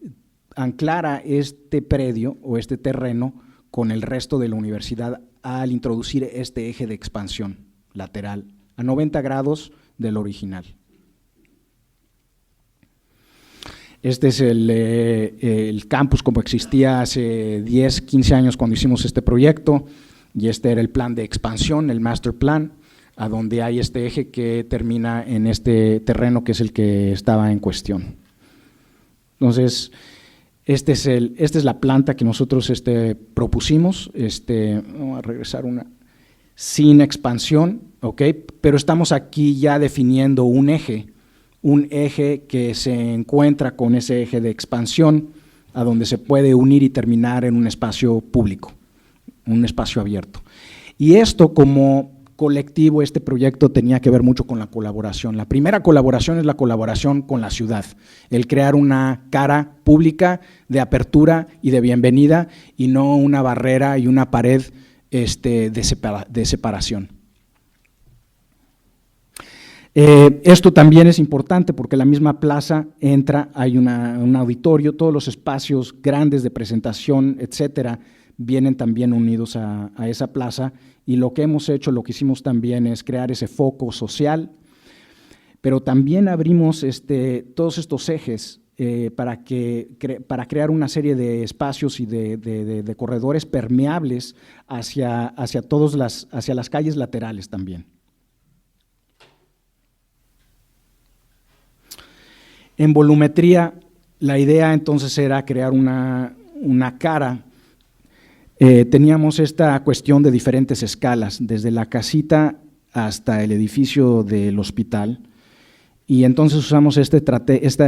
anclara este predio o este terreno con el resto de la universidad al introducir este eje de expansión lateral a 90 grados del original. Este es el campus como existía hace 10, 15 años cuando hicimos este proyecto. y este era el plan de expansión, el master plan, a donde hay este eje que termina en este terreno que es el que estaba en cuestión. Entonces, esta es la planta que nosotros propusimos, vamos a regresar una, sin expansión, ¿ok? Pero estamos aquí ya definiendo un eje que se encuentra con ese eje de expansión, a donde se puede unir y terminar en un espacio público, un espacio abierto. Y esto como colectivo, este proyecto tenía que ver mucho con la colaboración. La primera colaboración es la colaboración con la ciudad, el crear una cara pública de apertura y de bienvenida y no una barrera y una pared de separación. Esto también es importante porque la misma plaza entra, hay un auditorio, todos los espacios grandes de presentación, etcétera, vienen también unidos a esa plaza, y lo que hemos hecho, lo que hicimos también es crear ese foco social, pero también abrimos todos estos ejes para crear una serie de espacios y de corredores permeables hacia las calles laterales también. En volumetría, la idea entonces era crear una cara. Teníamos esta cuestión de diferentes escalas, desde la casita hasta el edificio del hospital, y entonces usamos esta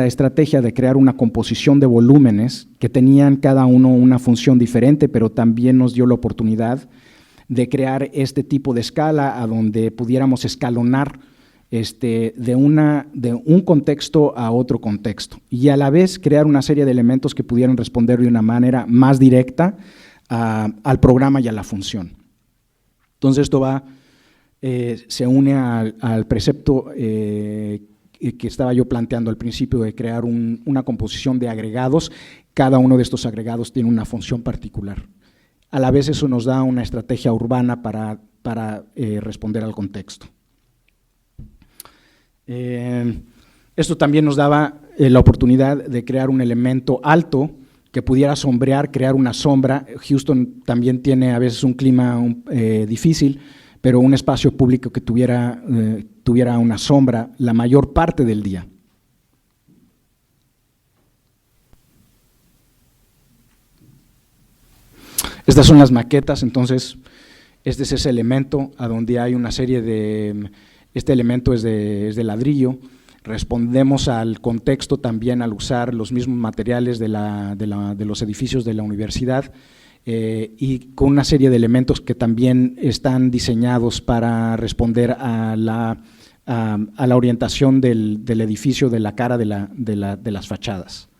estrategia de crear una composición de volúmenes que tenían cada uno una función diferente, pero también nos dio la oportunidad de crear este tipo de escala a donde pudiéramos escalonar de un contexto a otro contexto, y a la vez crear una serie de elementos que pudieran responder de una manera más directa al programa y a la función. Entonces esto se une al precepto que estaba yo planteando al principio de crear una composición de agregados. Cada uno de estos agregados tiene una función particular. A la vez eso nos da una estrategia urbana para responder al contexto. Esto también nos daba la oportunidad de crear un elemento alto que pudiera sombrear, crear una sombra. Houston también tiene a veces un clima difícil, pero un espacio público que tuviera una sombra la mayor parte del día. Estas son las maquetas, entonces este es ese elemento a donde hay una serie de… Este elemento es de ladrillo. Respondemos al contexto también al usar los mismos materiales de los edificios de la universidad y con una serie de elementos que también están diseñados para responder a la orientación del edificio, de la cara de las fachadas.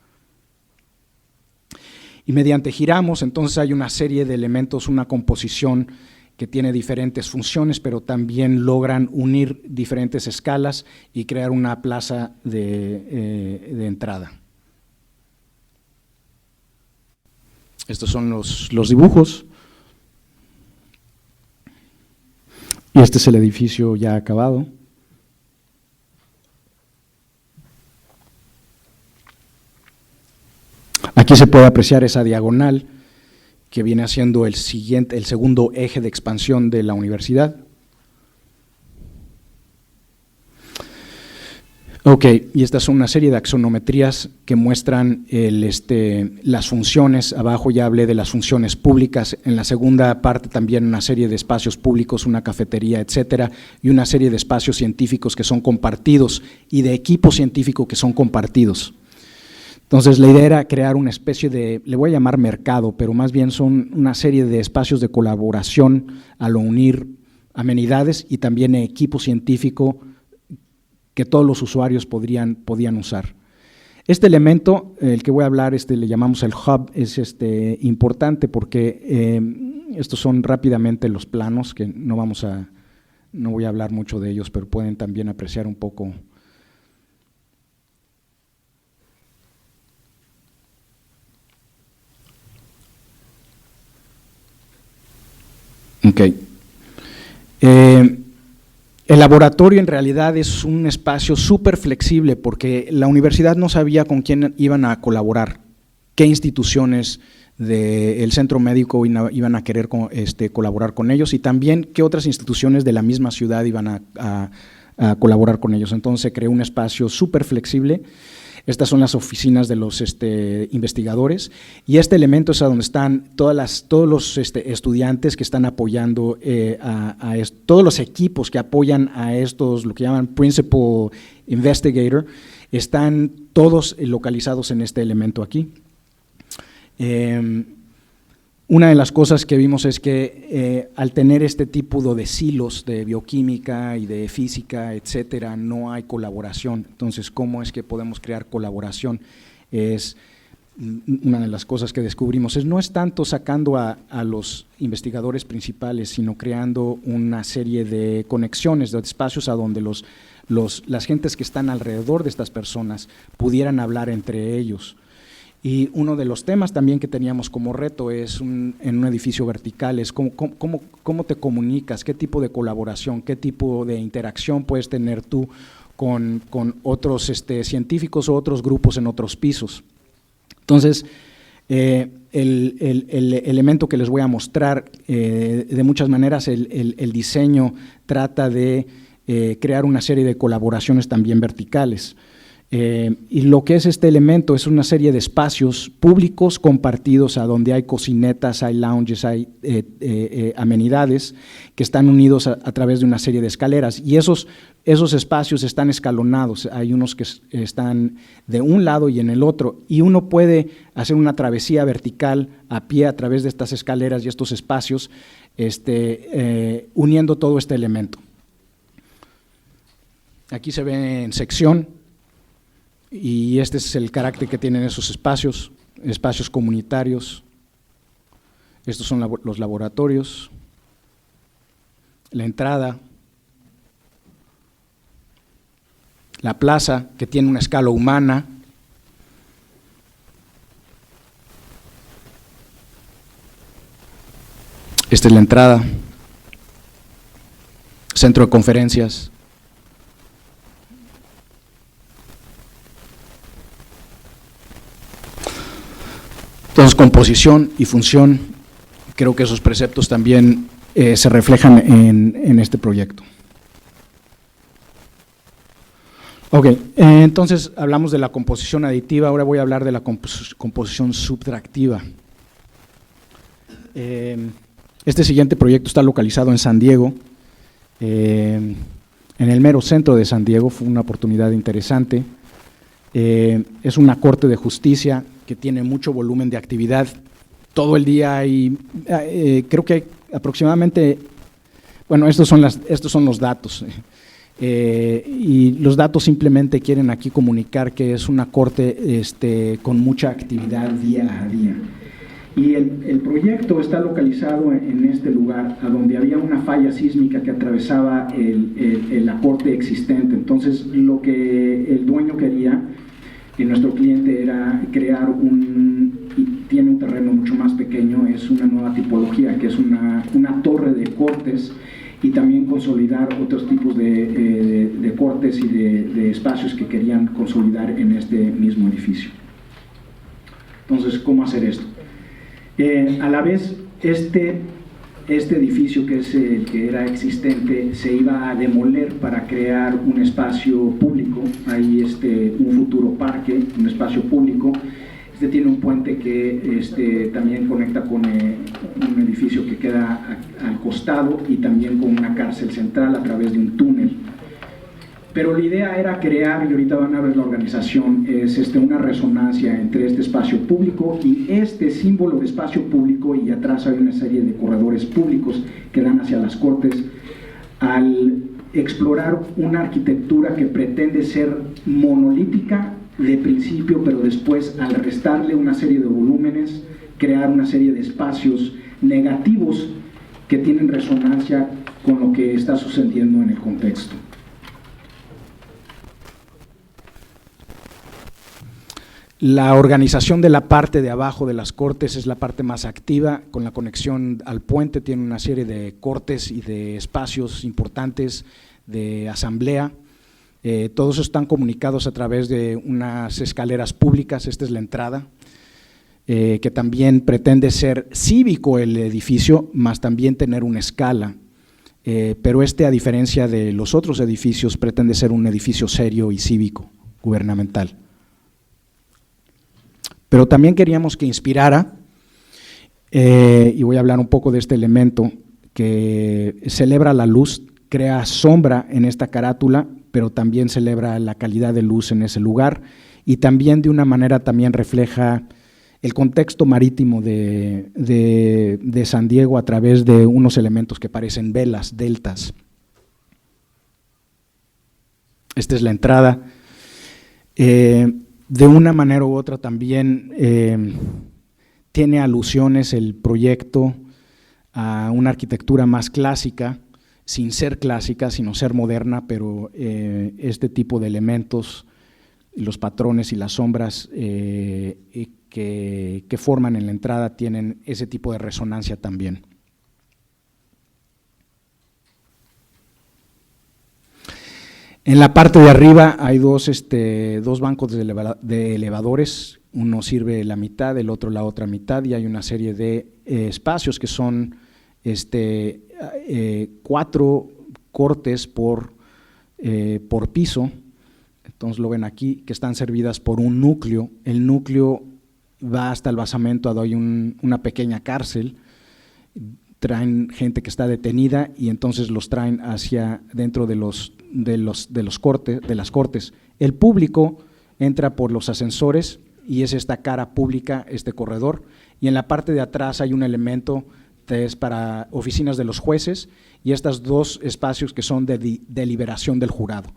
Y mediante giramos, entonces hay una serie de elementos, una composición que tiene diferentes funciones, pero también logran unir diferentes escalas y crear una plaza de entrada. Estos son los dibujos. Y este es el edificio ya acabado. Aquí se puede apreciar esa diagonal que viene haciendo el segundo eje de expansión de la universidad. Ok, y estas son una serie de axonometrías que muestran las funciones. Abajo ya hablé de las funciones públicas, en la segunda parte también una serie de espacios públicos, una cafetería, etcétera, y una serie de espacios científicos que son compartidos y de equipo científico que son compartidos. Entonces la idea era crear una especie de, le voy a llamar mercado, pero más bien son una serie de espacios de colaboración al unir amenidades y también equipo científico que todos los usuarios podían usar. Este elemento, el que voy a hablar, le llamamos el hub, es importante porque estos son rápidamente los planos, que no voy a hablar mucho de ellos, pero pueden también apreciar un poco. Ok. El laboratorio en realidad es un espacio súper flexible porque la universidad no sabía con quién iban a colaborar, qué instituciones del centro médico iban a querer colaborar con ellos, y también qué otras instituciones de la misma ciudad iban a colaborar con ellos. Entonces se creó un espacio súper flexible. Estas son las oficinas de los investigadores, y este elemento es a donde están todos los estudiantes que están apoyando todos los equipos que apoyan a estos, lo que llaman Principal Investigator, están todos localizados en este elemento aquí. Una de las cosas que vimos es que al tener este tipo de silos de bioquímica y de física, etcétera, no hay colaboración. Entonces, ¿cómo es que podemos crear colaboración? Es una de las cosas que descubrimos, no es tanto sacando a los investigadores principales, sino creando una serie de conexiones, de espacios a donde las gentes que están alrededor de estas personas pudieran hablar entre ellos. Y uno de los temas también que teníamos como reto es en un edificio vertical, es cómo te comunicas, qué tipo de colaboración, qué tipo de interacción puedes tener tú con otros científicos o otros grupos en otros pisos. Entonces, el elemento que les voy a mostrar, de muchas maneras el diseño trata de crear una serie de colaboraciones también verticales. Y lo que es este elemento es una serie de espacios públicos compartidos a donde hay cocinetas, hay lounges, hay amenidades que están unidos a través de una serie de escaleras, y esos espacios están escalonados, hay unos que están de un lado y en el otro, y uno puede hacer una travesía vertical a pie a través de estas escaleras y estos espacios, uniendo todo este elemento. Aquí se ve en sección. Y este es el carácter que tienen esos espacios comunitarios. Estos son los laboratorios, la entrada, la plaza, que tiene una escala humana. Esta es la entrada, centro de conferencias. Entonces, composición y función, creo que esos preceptos también se reflejan en este proyecto. Ok, entonces hablamos de la composición aditiva, ahora voy a hablar de la composición subtractiva. Este siguiente proyecto está localizado en San Diego, en el mero centro de San Diego. Fue una oportunidad interesante. Es una corte de justicia que tiene mucho volumen de actividad todo el día, y creo que hay aproximadamente, bueno, estos son los datos, y los datos simplemente quieren aquí comunicar que es una corte con mucha actividad día a día. Y el proyecto está localizado en este lugar, a donde había una falla sísmica que atravesaba la corte existente. Entonces, lo que el dueño quería, y nuestro cliente, era crear y tiene un terreno mucho más pequeño, es una nueva tipología, que es una torre de cortes, y también consolidar otros tipos de cortes y de espacios que querían consolidar en este mismo edificio. Entonces, ¿cómo hacer esto? A la vez, este edificio, que es el que era existente, se iba a demoler para crear un espacio público. Hay un futuro parque, un espacio público. Tiene un puente que también conecta con un edificio que queda al costado, y también con una cárcel central a través de un túnel. Pero la idea era crear, y ahorita van a ver la organización, es una resonancia entre este espacio público y este símbolo de espacio público, y atrás hay una serie de corredores públicos que dan hacia las cortes, al explorar una arquitectura que pretende ser monolítica de principio, pero después, al restarle una serie de volúmenes, crear una serie de espacios negativos que tienen resonancia con lo que está sucediendo en el contexto. La organización de la parte de abajo de las cortes es la parte más activa, con la conexión al puente. Tiene una serie de cortes y de espacios importantes de asamblea. Todos están comunicados a través de unas escaleras públicas. Esta es la entrada. que también pretende ser cívico el edificio, más también tener una escala. Pero a diferencia de los otros edificios, pretende ser un edificio serio y cívico, gubernamental. Pero también queríamos que inspirara, y voy a hablar un poco de este elemento, que celebra la luz, crea sombra en esta carátula, pero también celebra la calidad de luz en ese lugar, y también de una manera también refleja el contexto marítimo de San Diego a través de unos elementos que parecen velas, deltas. Esta es la entrada. De una manera u otra también tiene alusiones el proyecto a una arquitectura más clásica, sin ser clásica, sino ser moderna, pero este tipo de elementos, los patrones y las sombras que forman en la entrada tienen ese tipo de resonancia también. En la parte de arriba hay dos bancos de elevadores, uno sirve la mitad, el otro la otra mitad, y hay una serie de espacios que son 4 cortes por piso. Entonces lo ven aquí, que están servidas por un núcleo. El núcleo va hasta el basamento, hay una pequeña cárcel, traen gente que está detenida y entonces los traen hacia dentro de las cortes. El público entra por los ascensores y es esta cara pública, este corredor, y en la parte de atrás hay un elemento que es para oficinas de los jueces y estos 2 espacios que son de deliberación del jurado.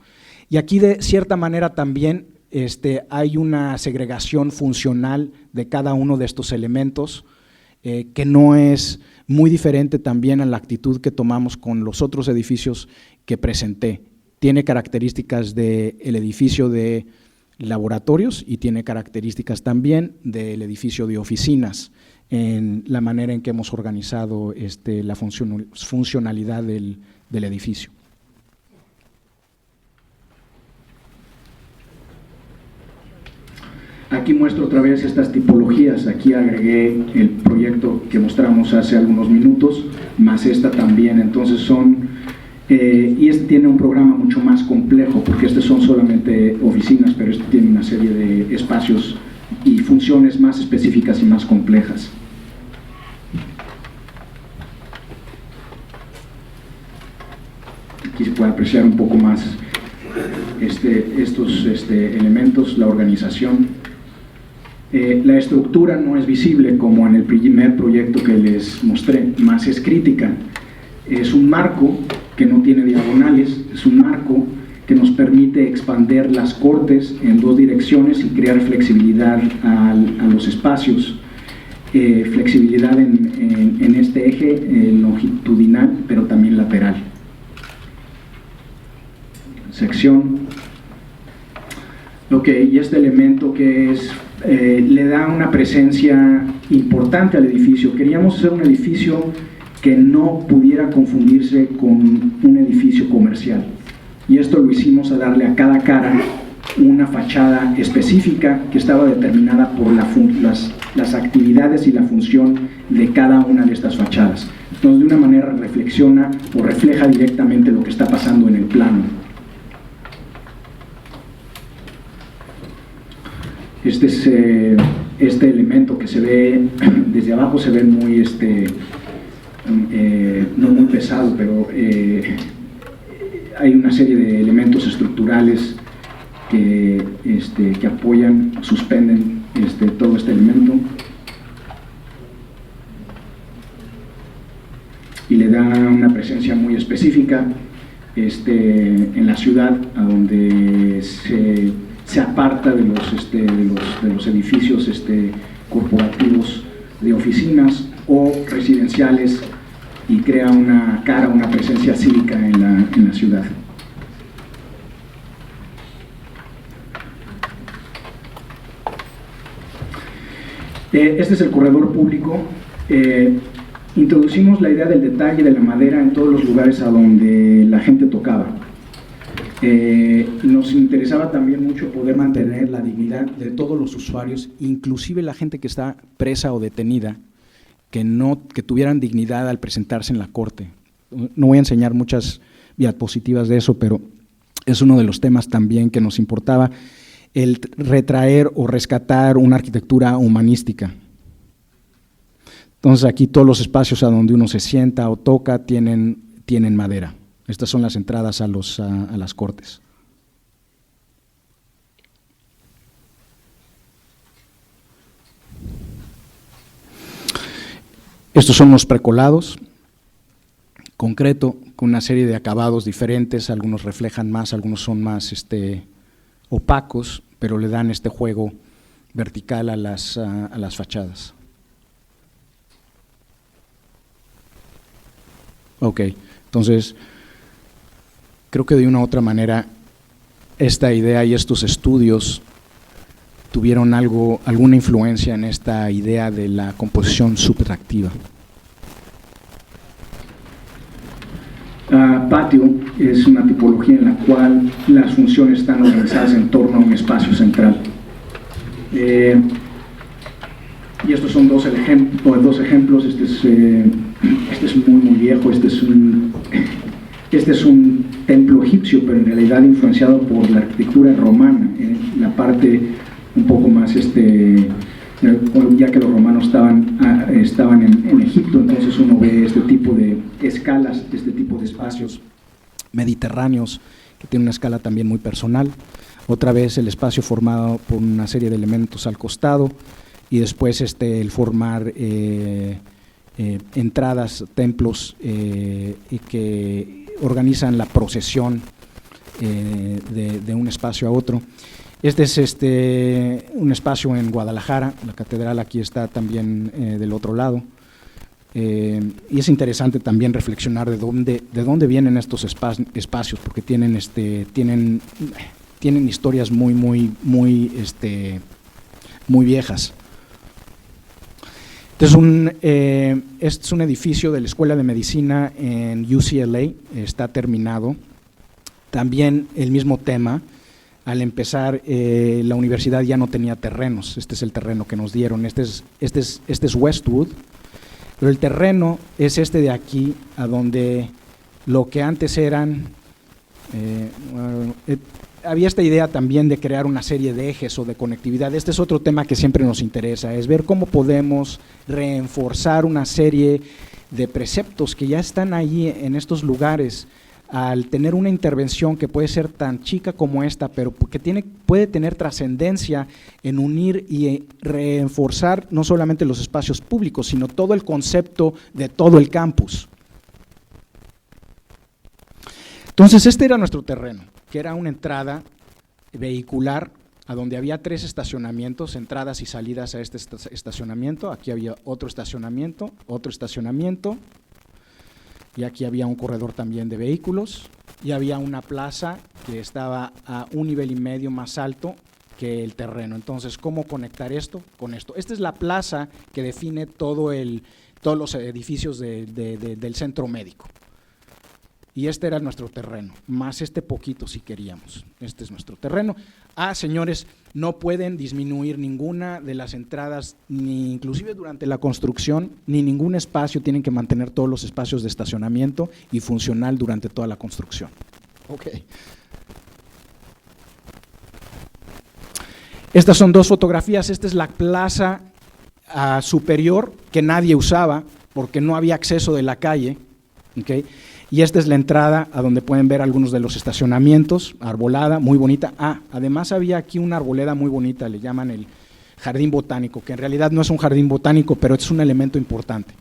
Y aquí de cierta manera también hay una segregación funcional de cada uno de estos elementos que no es muy diferente también a la actitud que tomamos con los otros edificios que presenté. Tiene características del edificio de laboratorios y tiene características también del edificio de oficinas en la manera en que hemos organizado la funcionalidad del edificio. Aquí muestro otra vez estas tipologías. Aquí agregué el proyecto que mostramos hace algunos minutos, más esta también. Entonces y este tiene un programa mucho más complejo, porque son solamente oficinas, pero este tiene una serie de espacios y funciones más específicas y más complejas. Aquí se puede apreciar un poco más estos elementos, la organización. La estructura no es visible como en el primer proyecto que les mostré, más es crítica. Es un marco que no tiene diagonales, es un marco que nos permite expandir las cortes en 2 direcciones y crear flexibilidad a los espacios. Flexibilidad en este eje longitudinal, pero también lateral. Sección. Ok, y este elemento que le da una presencia importante al edificio. Queríamos hacer un edificio que no pudiera confundirse con un edificio comercial. Y esto lo hicimos a darle a cada cara una fachada específica que estaba determinada por las actividades y la función de cada una de estas fachadas. Entonces, de una manera reflexiona o refleja directamente lo que está pasando en el plano. Este elemento que se ve desde abajo se ve muy no muy pesado, pero hay una serie de elementos estructurales que apoyan, suspenden todo este elemento y le da una presencia muy específica en la ciudad, a donde se aparta de los edificios corporativos de oficinas o residenciales y crea una presencia cívica en la ciudad. Este es el corredor público. Introducimos la idea del detalle de la madera en todos los lugares a donde la gente tocaba. Nos interesaba también mucho poder mantener la dignidad de todos los usuarios, inclusive la gente que está presa o detenida, que tuvieran dignidad al presentarse en la corte. No voy a enseñar muchas diapositivas de eso, pero es uno de los temas también que nos importaba, el retraer o rescatar una arquitectura humanística. Entonces aquí todos los espacios a donde uno se sienta o toca tienen madera. Estas son las entradas a las cortes. Estos son los precolados, concreto, con una serie de acabados diferentes, algunos reflejan más, algunos son más opacos, pero le dan este juego vertical a las fachadas. Ok, entonces creo que de una u otra manera esta idea y estos estudios tuvieron alguna influencia en esta idea de la composición subtractiva. Patio es una tipología en la cual las funciones están organizadas en torno a un espacio central. Y estos son dos ejemplos. Este es muy viejo, este es un templo egipcio, pero en realidad influenciado por la arquitectura romana, en la parte un poco más, ya que los romanos estaban en Egipto, entonces uno ve este tipo de escalas, este tipo de espacios mediterráneos, que tiene una escala también muy personal. Otra vez el espacio formado por una serie de elementos al costado, y después el formar entradas, templos que organizan la procesión de un espacio a otro. Este es un espacio en Guadalajara, la catedral aquí está también del otro lado, y es interesante también reflexionar de dónde vienen estos espacios, porque tienen historias muy viejas. Este es un edificio de la Escuela de Medicina en UCLA, está terminado. También el mismo tema, al empezar la universidad ya no tenía terrenos, este es el terreno que nos dieron, este es Westwood, pero el terreno es este de aquí, a donde lo que antes eran, había esta idea también de crear una serie de ejes o de conectividad. Este es otro tema que siempre nos interesa, es ver cómo podemos reforzar una serie de preceptos que ya están ahí en estos lugares, al tener una intervención que puede ser tan chica como esta, pero que puede tener trascendencia en unir y reforzar no solamente los espacios públicos, sino todo el concepto de todo el campus. Entonces este era nuestro terreno, que era una entrada vehicular a donde había 3 estacionamientos, entradas y salidas a este estacionamiento. Aquí había otro estacionamiento, y aquí había un corredor también de vehículos, y había una plaza que estaba a 1,5 niveles más alto que el terreno. Entonces, ¿cómo conectar esto con esto? Esta es la plaza que define todos los edificios del centro médico. Y este era nuestro terreno, más poquito si queríamos. Este es nuestro terreno. Señores, no pueden disminuir ninguna de las entradas, ni inclusive durante la construcción, ni ningún espacio, tienen que mantener todos los espacios de estacionamiento y funcional durante toda la construcción. Okay. Estas son 2 fotografías. Esta es la plaza superior que nadie usaba porque no había acceso de la calle. Okay. Y esta es la entrada a donde pueden ver algunos de los estacionamientos, arbolada, muy bonita. Además había aquí una arboleda muy bonita, le llaman el jardín botánico, que en realidad no es un jardín botánico, pero es un elemento importante.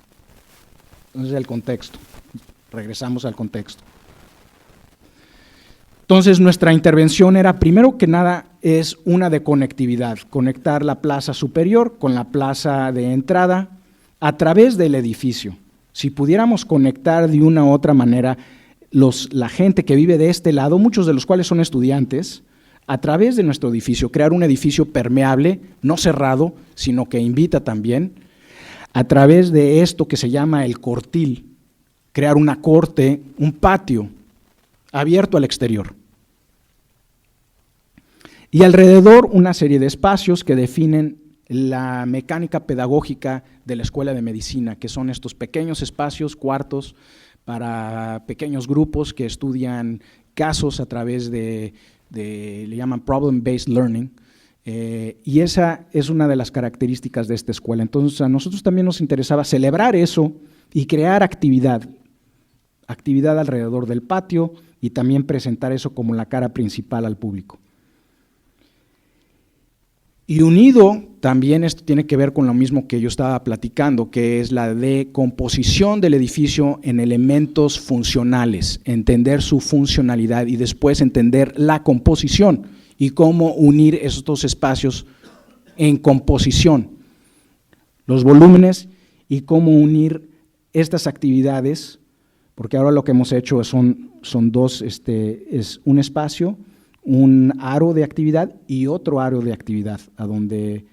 Entonces el contexto, regresamos al contexto. Entonces nuestra intervención era, primero que nada, es una de conectividad, conectar la plaza superior con la plaza de entrada a través del edificio. Si pudiéramos conectar de una u otra manera la gente que vive de este lado, muchos de los cuales son estudiantes, a través de nuestro edificio, crear un edificio permeable, no cerrado, sino que invita también, a través de esto que se llama el cortil, crear una corte, un patio abierto al exterior. Y alrededor una serie de espacios que definen la mecánica pedagógica de la Escuela de Medicina, que son estos pequeños espacios, cuartos, para pequeños grupos que estudian casos a través le llaman problem-based learning, y esa es una de las características de esta escuela. Entonces, a nosotros también nos interesaba celebrar eso y crear actividad alrededor del patio y también presentar eso como la cara principal al público. Y unido, también esto tiene que ver con lo mismo que yo estaba platicando, que es la decomposición del edificio en elementos funcionales, entender su funcionalidad y después entender la composición y cómo unir estos espacios en composición, los volúmenes y cómo unir estas actividades, porque ahora lo que hemos hecho son dos, es un espacio, un aro de actividad y otro aro de actividad, a donde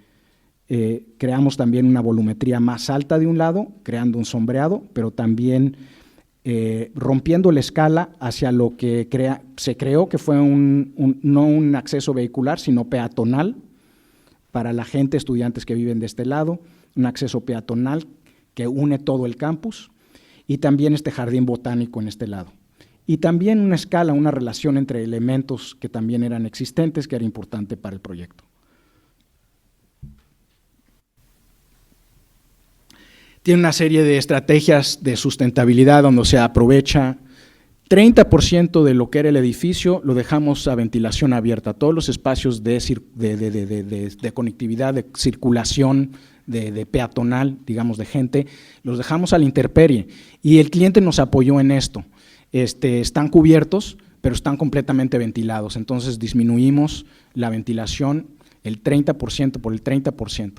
creamos también una volumetría más alta de un lado, creando un sombreado, pero también rompiendo la escala hacia lo que se creó, que fue no un acceso vehicular, sino peatonal, para la gente, estudiantes que viven de este lado, un acceso peatonal que une todo el campus, y también este jardín botánico en este lado. Y también una escala, una relación entre elementos que también eran existentes, que era importante para el proyecto. Tiene una serie de estrategias de sustentabilidad donde se aprovecha 30% de lo que era el edificio, lo dejamos a ventilación abierta, todos los espacios de conectividad, de circulación, de peatonal, digamos, de gente, los dejamos a la intemperie y el cliente nos apoyó en esto. Están cubiertos, pero están completamente ventilados, entonces disminuimos la ventilación el 30% por el 30%.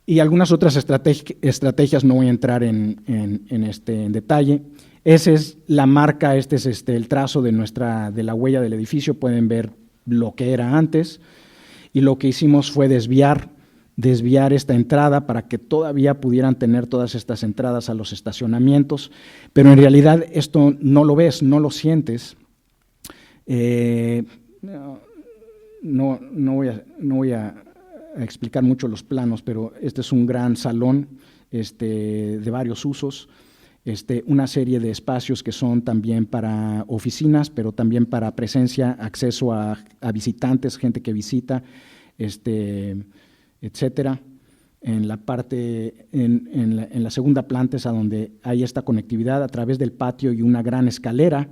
Y algunas otras estrategias, no voy a entrar en detalle. Esa es la marca, es el trazo de la huella del edificio, pueden ver lo que era antes, y lo que hicimos fue desviar esta entrada para que todavía pudieran tener todas estas entradas a los estacionamientos, pero en realidad esto no lo ves, no lo sientes. No voy a explicar mucho los planos, pero este es un gran salón de varios usos, una serie de espacios que son también para oficinas, pero también para presencia, acceso a visitantes, gente que visita, etcétera. En la parte, en la segunda planta es a donde hay esta conectividad a través del patio y una gran escalera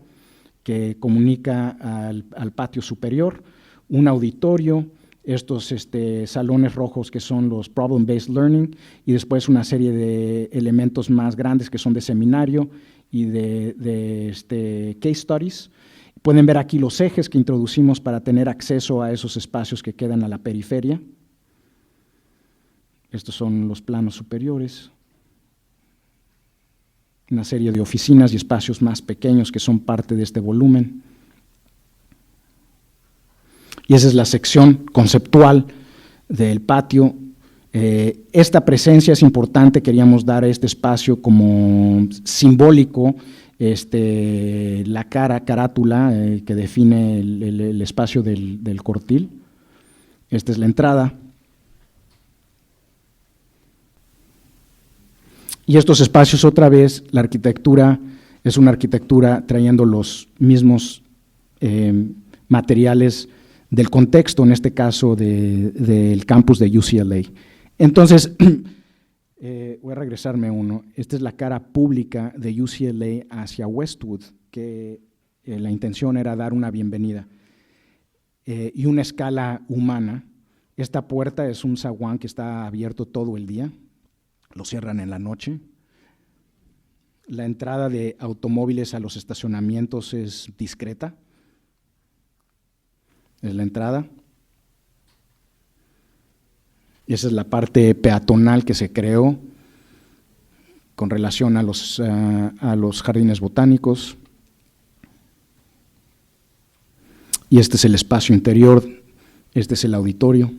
que comunica al patio superior, un auditorio, estos salones rojos que son los problem-based learning, y después una serie de elementos más grandes que son de seminario y de case studies. Pueden ver aquí los ejes que introducimos para tener acceso a esos espacios que quedan a la periferia. Estos son los planos superiores. Una serie de oficinas y espacios más pequeños que son parte de este volumen. Y esa es la sección conceptual del patio. Esta presencia es importante, queríamos dar a este espacio como simbólico, la carátula que define el espacio del cortil. Esta es la entrada. Y estos espacios, otra vez, la arquitectura es una arquitectura trayendo los mismos materiales del contexto, en este caso del campus de UCLA. Entonces, voy a regresarme uno. Esta es la cara pública de UCLA hacia Westwood, que la intención era dar una bienvenida y una escala humana. Esta puerta es un zaguán que está abierto todo el día, lo cierran en la noche. La entrada de automóviles a los estacionamientos es discreta. Es la entrada. Y esa es la parte peatonal que se creó con relación a los jardines botánicos. Y este es el espacio interior, este es el auditorio.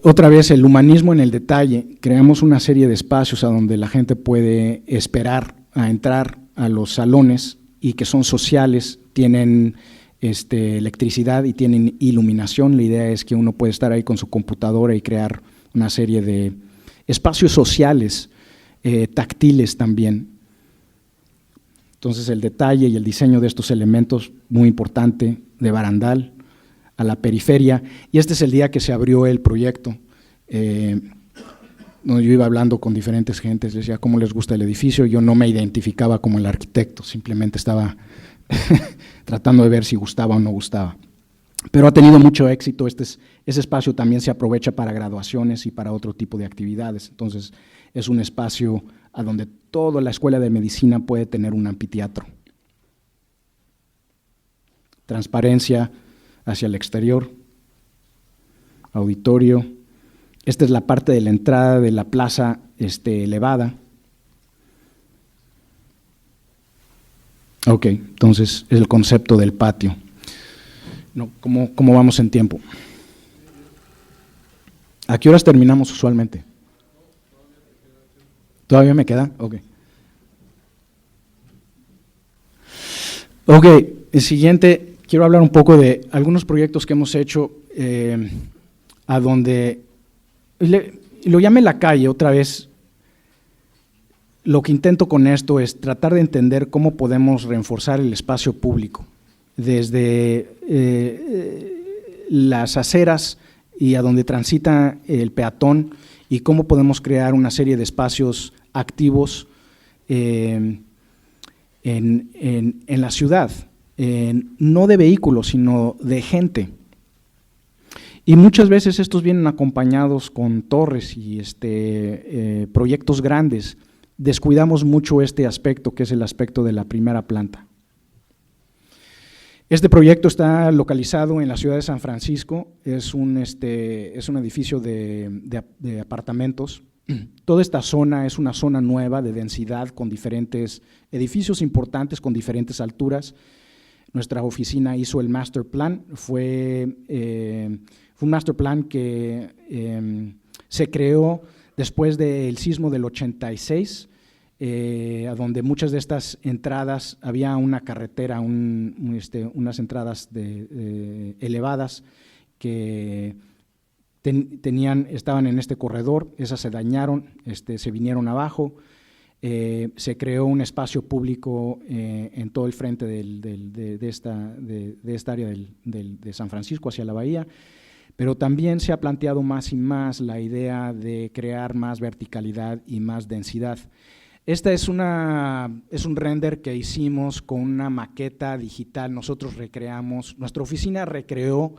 Otra vez, el humanismo en el detalle. Creamos una serie de espacios a donde la gente puede esperar a entrar a los salones y que son sociales, tienen electricidad y tienen iluminación. La idea es que uno puede estar ahí con su computadora y crear una serie de espacios sociales, táctiles también. Entonces el detalle y el diseño de estos elementos, muy importante, de barandal a la periferia, y este es el día que se abrió el proyecto. Yo iba hablando con diferentes gentes, les decía cómo les gusta el edificio, yo no me identificaba como el arquitecto, simplemente estaba tratando de ver si gustaba o no gustaba. Pero ha tenido mucho éxito, ese espacio también se aprovecha para graduaciones y para otro tipo de actividades, entonces es un espacio a donde toda la escuela de medicina puede tener un anfiteatro. Transparencia hacia el exterior, auditorio. Esta es la parte de la entrada de la plaza elevada. Ok, entonces es el concepto del patio. No, ¿cómo vamos en tiempo? ¿A qué horas terminamos usualmente? ¿Todavía me queda? Ok. Ok, el siguiente, quiero hablar un poco de algunos proyectos que hemos hecho a donde, lo llamé la calle otra vez. Lo que intento con esto es tratar de entender cómo podemos reforzar el espacio público, desde las aceras y a donde transita el peatón, y cómo podemos crear una serie de espacios activos en la ciudad, no de vehículos, sino de gente. Y muchas veces estos vienen acompañados con torres y proyectos grandes. Descuidamos mucho este aspecto, que es el aspecto de la primera planta. Este proyecto está localizado en la ciudad de San Francisco, es un edificio de apartamentos. Toda esta zona es una zona nueva de densidad con diferentes edificios importantes con diferentes alturas. Nuestra oficina hizo el master plan, fue un master plan que se creó después del sismo del 86, a donde muchas de estas entradas, había una carretera, unas entradas elevadas que estaban en este corredor, esas se dañaron, se vinieron abajo, se creó un espacio público en todo el frente de esta área de San Francisco hacia la bahía, pero también se ha planteado más y más la idea de crear más verticalidad y más densidad. Esta es un render que hicimos con una maqueta digital. Nosotros recreamos, nuestra oficina recreó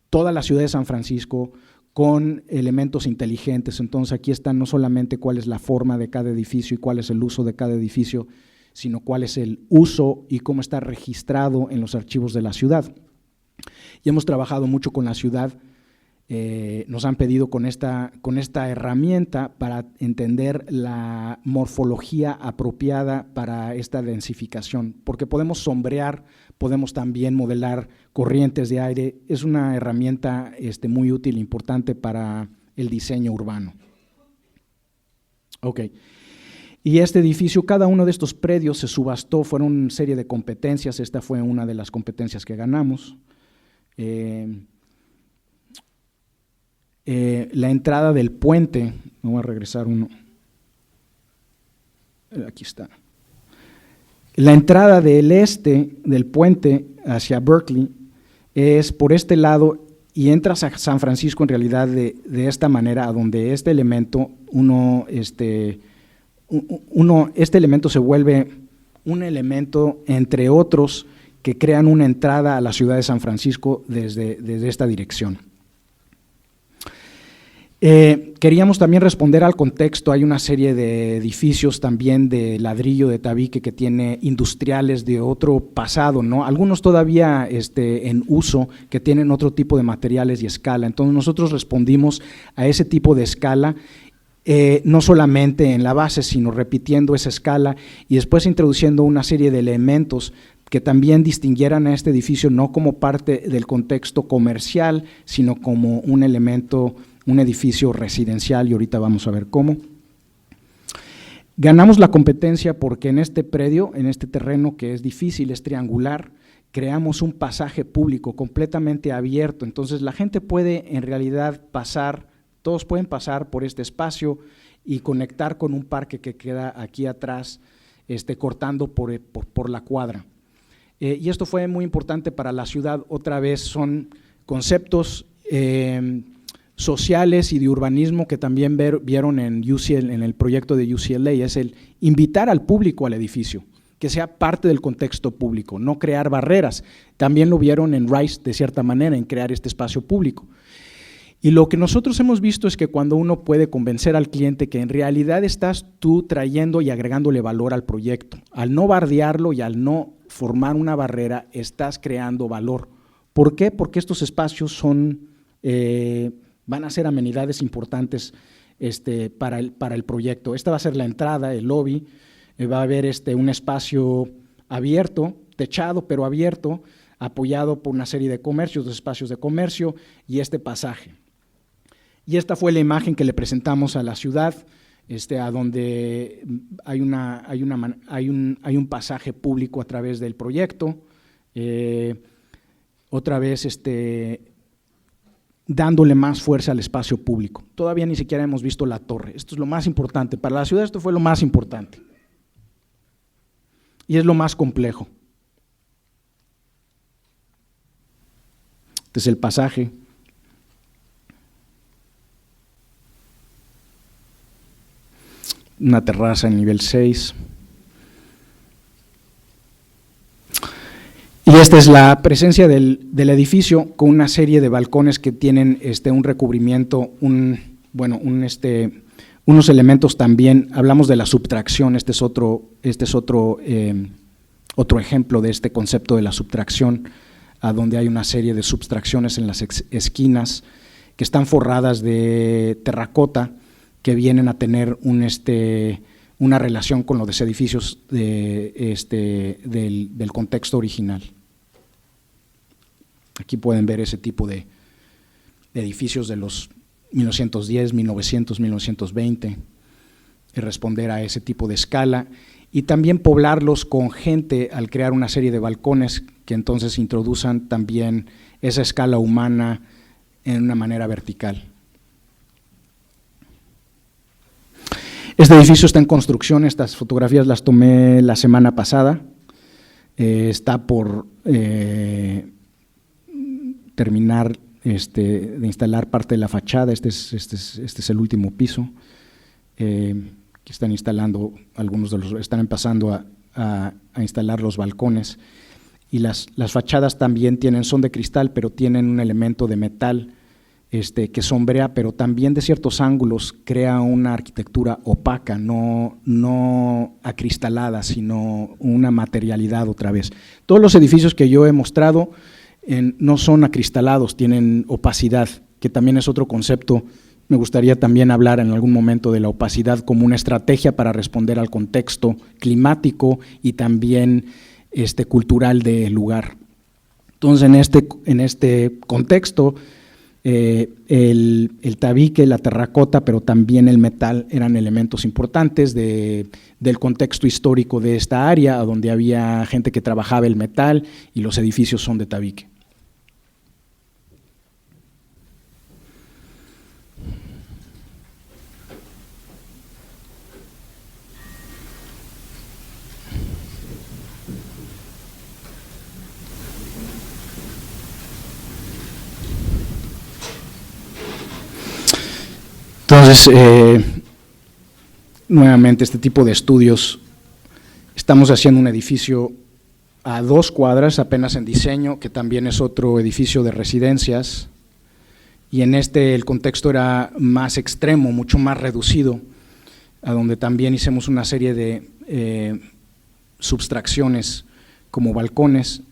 toda la ciudad de San Francisco con elementos inteligentes. Entonces aquí está no solamente cuál es la forma de cada edificio y cuál es el uso de cada edificio, sino cuál es el uso y cómo está registrado en los archivos de la ciudad. Y hemos trabajado mucho con la ciudad. Nos han pedido con esta herramienta para entender la morfología apropiada para esta densificación, porque podemos sombrear, podemos también modelar corrientes de aire. Es una herramienta muy útil, importante para el diseño urbano. Ok. Y este edificio, cada uno de estos predios se subastó, fueron una serie de competencias, esta fue una de las competencias que ganamos. La entrada del puente, me voy a regresar uno, aquí está. La entrada del puente hacia Berkeley es por este lado y entras a San Francisco en realidad de esta manera, a donde este elemento, este elemento se vuelve un elemento entre otros que crean una entrada a la ciudad de San Francisco desde esta dirección. Queríamos también responder al contexto. Hay una serie de edificios también de ladrillo, de tabique, que tiene industriales de otro pasado, ¿no? Algunos todavía en uso, que tienen otro tipo de materiales y escala. Entonces nosotros respondimos a ese tipo de escala, no solamente en la base, sino repitiendo esa escala y después introduciendo una serie de elementos que también distinguieran a este edificio no como parte del contexto comercial, sino como un elemento, un edificio residencial, y ahorita vamos a ver cómo. Ganamos la competencia porque en este predio, en este terreno que es difícil, es triangular, creamos un pasaje público completamente abierto, entonces la gente puede en realidad pasar, todos pueden pasar por este espacio y conectar con un parque que queda aquí atrás, cortando por la cuadra. Y esto fue muy importante para la ciudad. Otra vez son conceptos sociales y de urbanismo que también vieron en el proyecto de UCLA, es el invitar al público al edificio, que sea parte del contexto público, no crear barreras. También lo vieron en Rice de cierta manera, en crear este espacio público. Y lo que nosotros hemos visto es que cuando uno puede convencer al cliente que en realidad estás tú trayendo y agregándole valor al proyecto, al no bardearlo y al no formar una barrera, estás creando valor. ¿Por qué? Porque estos espacios van a ser amenidades importantes para el proyecto. Esta va a ser la entrada, el lobby, va a haber un espacio abierto, techado pero abierto, apoyado por una serie de comercios, dos espacios de comercio y este pasaje. Y esta fue la imagen que le presentamos a la ciudad, a donde hay un pasaje público a través del proyecto, otra vez dándole más fuerza al espacio público. Todavía ni siquiera hemos visto la torre. Esto es lo más importante. Para la ciudad esto fue lo más importante. Y es lo más complejo. Este es el pasaje. Una terraza en nivel 6. Y esta es la presencia del edificio con una serie de balcones que tienen un recubrimiento, unos elementos también. Hablamos de la subtracción, este es otro ejemplo de este concepto de la subtracción, a donde hay una serie de subtracciones en las esquinas que están forradas de terracota, que vienen a tener una relación con los edificios del contexto original. Aquí pueden ver ese tipo de edificios de los 1910, 1900, 1920, y responder a ese tipo de escala, y también poblarlos con gente al crear una serie de balcones que entonces introduzcan también esa escala humana en una manera vertical. Este edificio está en construcción, estas fotografías las tomé la semana pasada, está por terminar de instalar parte de la fachada. Este es el último piso, que están instalando, están empezando a instalar los balcones, y las fachadas también son de cristal, pero tienen un elemento de metal que sombrea, pero también de ciertos ángulos crea una arquitectura opaca, no acristalada, sino una materialidad otra vez. Todos los edificios que yo he mostrado no son acristalados, tienen opacidad, que también es otro concepto. Me gustaría también hablar en algún momento de la opacidad como una estrategia para responder al contexto climático y también cultural del lugar. Entonces, en este contexto, el tabique, la terracota, pero también el metal eran elementos importantes del contexto histórico de esta área, donde había gente que trabajaba el metal y los edificios son de tabique. Entonces, nuevamente este tipo de estudios, estamos haciendo un edificio a 2 cuadras, apenas en diseño, que también es otro edificio de residencias, y en el contexto era más extremo, mucho más reducido, a donde también hicimos una serie de subtracciones como balcones,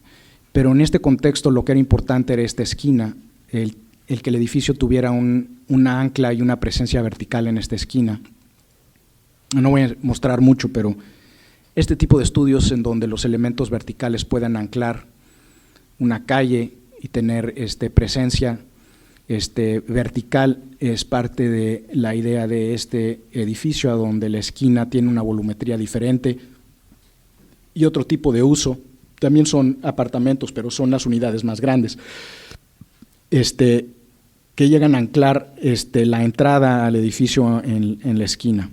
pero en este contexto lo que era importante era esta esquina, el que el edificio tuviera una ancla y una presencia vertical en esta esquina. No voy a mostrar mucho, pero este tipo de estudios en donde los elementos verticales puedan anclar una calle y tener presencia vertical es parte de la idea de este edificio, a donde la esquina tiene una volumetría diferente y otro tipo de uso. También son apartamentos, pero son las unidades más grandes, que llegan a anclar la entrada al edificio en la esquina.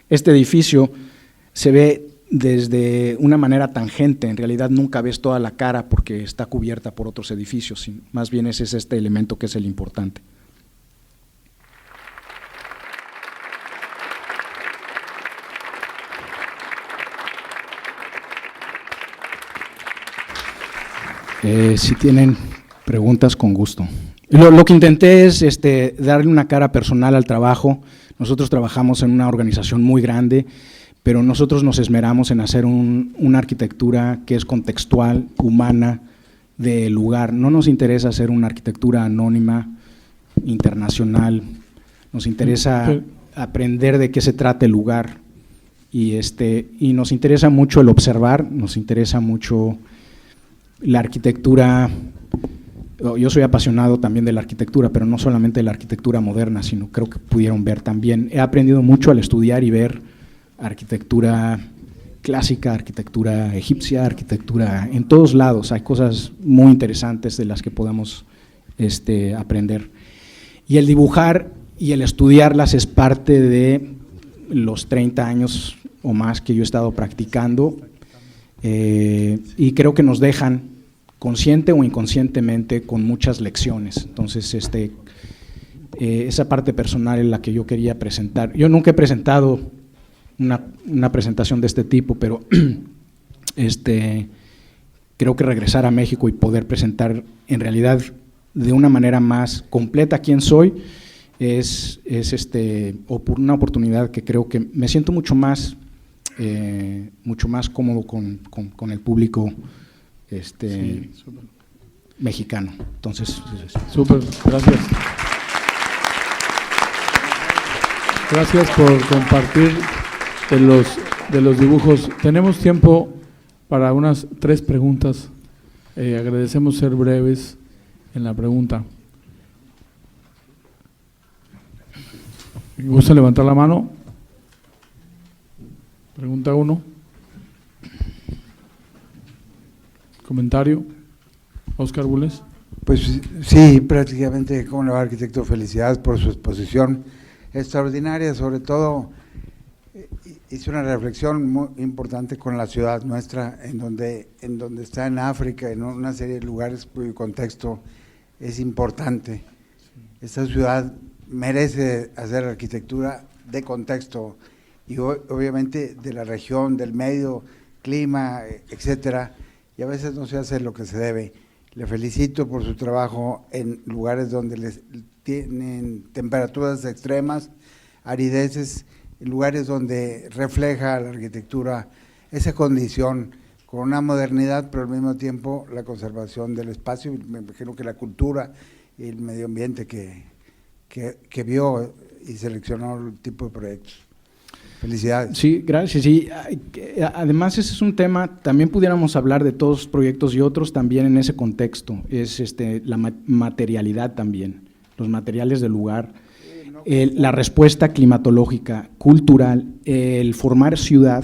Este edificio se ve desde una manera tangente, en realidad nunca ves toda la cara porque está cubierta por otros edificios, más bien ese es este elemento que es el importante. Si tienen preguntas, con gusto. Lo que intenté es darle una cara personal al trabajo. Nosotros trabajamos en una organización muy grande, pero nosotros nos esmeramos en hacer una arquitectura que es contextual, humana, de lugar. No nos interesa hacer una arquitectura anónima, internacional, nos interesa aprender de qué se trata el lugar y nos interesa mucho el observar, nos interesa mucho la arquitectura. Yo soy apasionado también de la arquitectura, pero no solamente de la arquitectura moderna, sino creo que pudieron ver también. He aprendido mucho al estudiar y ver arquitectura clásica, arquitectura egipcia, arquitectura en todos lados. Hay cosas muy interesantes de las que podamos aprender. Y el dibujar y el estudiarlas es parte de los 30 años o más que yo he estado practicando, y creo que nos dejan consciente o inconscientemente con muchas lecciones. Entonces, esa parte personal es la que yo quería presentar. Yo nunca he presentado una presentación de este tipo, pero creo que regresar a México y poder presentar en realidad de una manera más completa quién soy es una oportunidad que creo que me siento mucho más cómodo con el público sí, mexicano. Entonces, súper, gracias. Gracias por compartir de los dibujos. Tenemos tiempo para unas 3 preguntas. Agradecemos ser breves en la pregunta. ¿Me gusta levantar la mano? Pregunta 1. ¿Comentario? Óscar Bulnes. Pues sí, prácticamente, ¿cómo le va, arquitecto? Felicidades por su exposición extraordinaria. Sobre todo, hice una reflexión muy importante con la ciudad nuestra, en donde está en África, en una serie de lugares cuyo contexto es importante. Esta ciudad merece hacer arquitectura de contexto y obviamente de la región, del medio, clima, etcétera, y a veces no se hace lo que se debe. Le felicito por su trabajo en lugares donde tienen temperaturas extremas, arideces, en lugares donde refleja la arquitectura esa condición con una modernidad, pero al mismo tiempo la conservación del espacio. Me imagino que la cultura y el medio ambiente que vio y seleccionó el tipo de proyectos. Felicidades. Sí, gracias. Sí. Además, ese es un tema, también pudiéramos hablar de todos los proyectos y otros también en ese contexto, es la materialidad también, los materiales del lugar, la respuesta climatológica, cultural, el formar ciudad,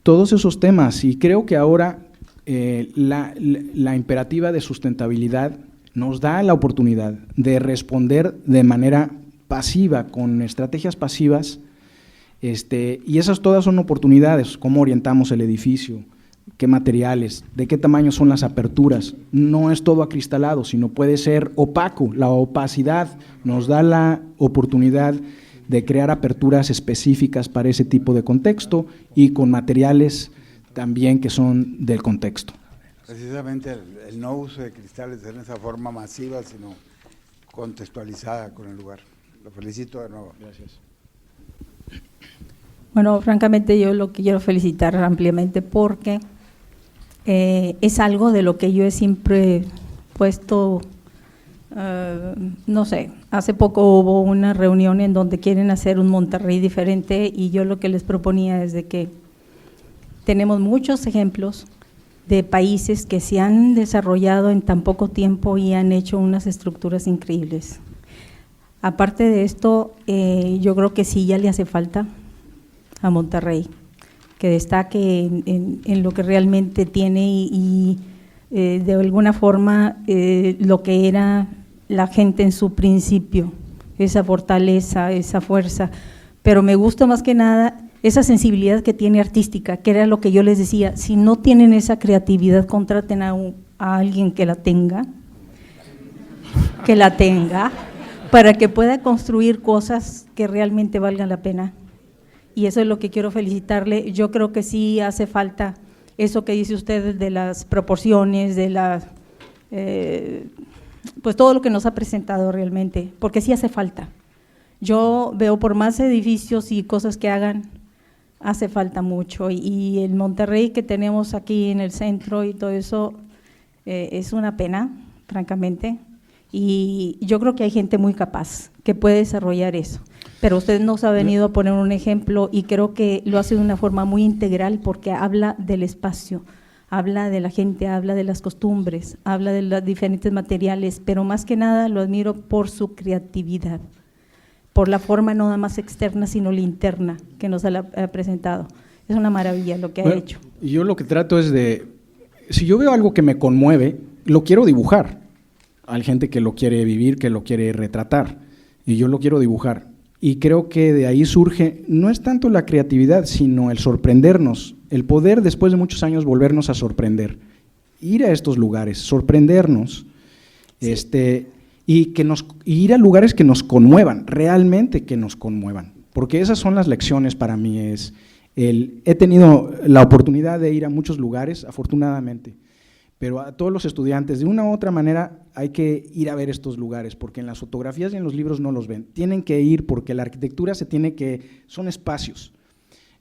todos esos temas. Y creo que ahora la imperativa de sustentabilidad nos da la oportunidad de responder de manera pasiva, con estrategias pasivas, y esas todas son oportunidades. ¿Cómo orientamos el edificio? ¿Qué materiales? ¿De qué tamaño son las aperturas? No es todo acristalado, sino puede ser opaco. La opacidad nos da la oportunidad de crear aperturas específicas para ese tipo de contexto y con materiales también que son del contexto. Precisamente el no uso de cristales en esa forma masiva, sino contextualizada con el lugar. Lo felicito de nuevo. Gracias. Bueno, francamente yo lo quiero felicitar ampliamente porque es algo de lo que yo he siempre puesto, no sé, hace poco hubo una reunión en donde quieren hacer un Monterrey diferente y yo lo que les proponía es de que tenemos muchos ejemplos de países que se han desarrollado en tan poco tiempo y han hecho unas estructuras increíbles. Aparte de esto, yo creo que sí ya le hace falta a Monterrey que destaque en lo que realmente tiene y de alguna forma lo que era la gente en su principio, esa fortaleza, esa fuerza, pero me gusta más que nada esa sensibilidad que tiene artística, que era lo que yo les decía, si no tienen esa creatividad, contraten a alguien que la tenga, para que pueda construir cosas que realmente valgan la pena. Y eso es lo que quiero felicitarle. Yo creo que sí hace falta eso que dice usted de las proporciones, de las, pues todo lo que nos ha presentado realmente, porque sí hace falta. Yo veo por más edificios y cosas que hagan, hace falta mucho. Y el Monterrey que tenemos aquí en el centro y todo eso es una pena, francamente. Y yo creo que hay gente muy capaz que puede desarrollar eso. Pero usted nos ha venido a poner un ejemplo y creo que lo hace de una forma muy integral porque habla del espacio, habla de la gente, habla de las costumbres, habla de los diferentes materiales, pero más que nada lo admiro por su creatividad, por la forma no nada más externa, sino la interna que nos ha presentado. Es una maravilla lo que ha hecho. Yo lo que trato es de, si yo veo algo que me conmueve, lo quiero dibujar. Hay gente que lo quiere vivir, que lo quiere retratar, y yo lo quiero dibujar. Y creo que de ahí surge, no es tanto la creatividad, sino el sorprendernos, el poder después de muchos años volvernos a sorprender, ir a estos lugares, sorprendernos, sí. Y ir a lugares que nos conmuevan, realmente que nos conmuevan, porque esas son las lecciones para mí. He tenido la oportunidad de ir a muchos lugares, afortunadamente, pero a todos los estudiantes, de una u otra manera, hay que ir a ver estos lugares, porque en las fotografías y en los libros no los ven. Tienen que ir porque la arquitectura son espacios.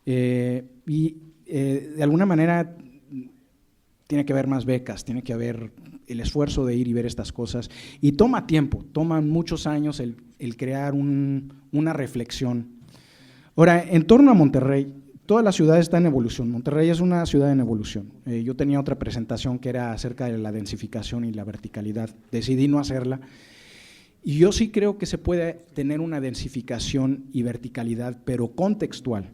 De alguna manera tiene que haber más becas, tiene que haber el esfuerzo de ir y ver estas cosas. Y toma tiempo, toman muchos años el crear una reflexión. Ahora, en torno a Monterrey, toda la ciudad está en evolución. Monterrey es una ciudad en evolución. Yo tenía otra presentación que era acerca de la densificación y la verticalidad. Decidí no hacerla. Y yo sí creo que se puede tener una densificación y verticalidad, pero contextual.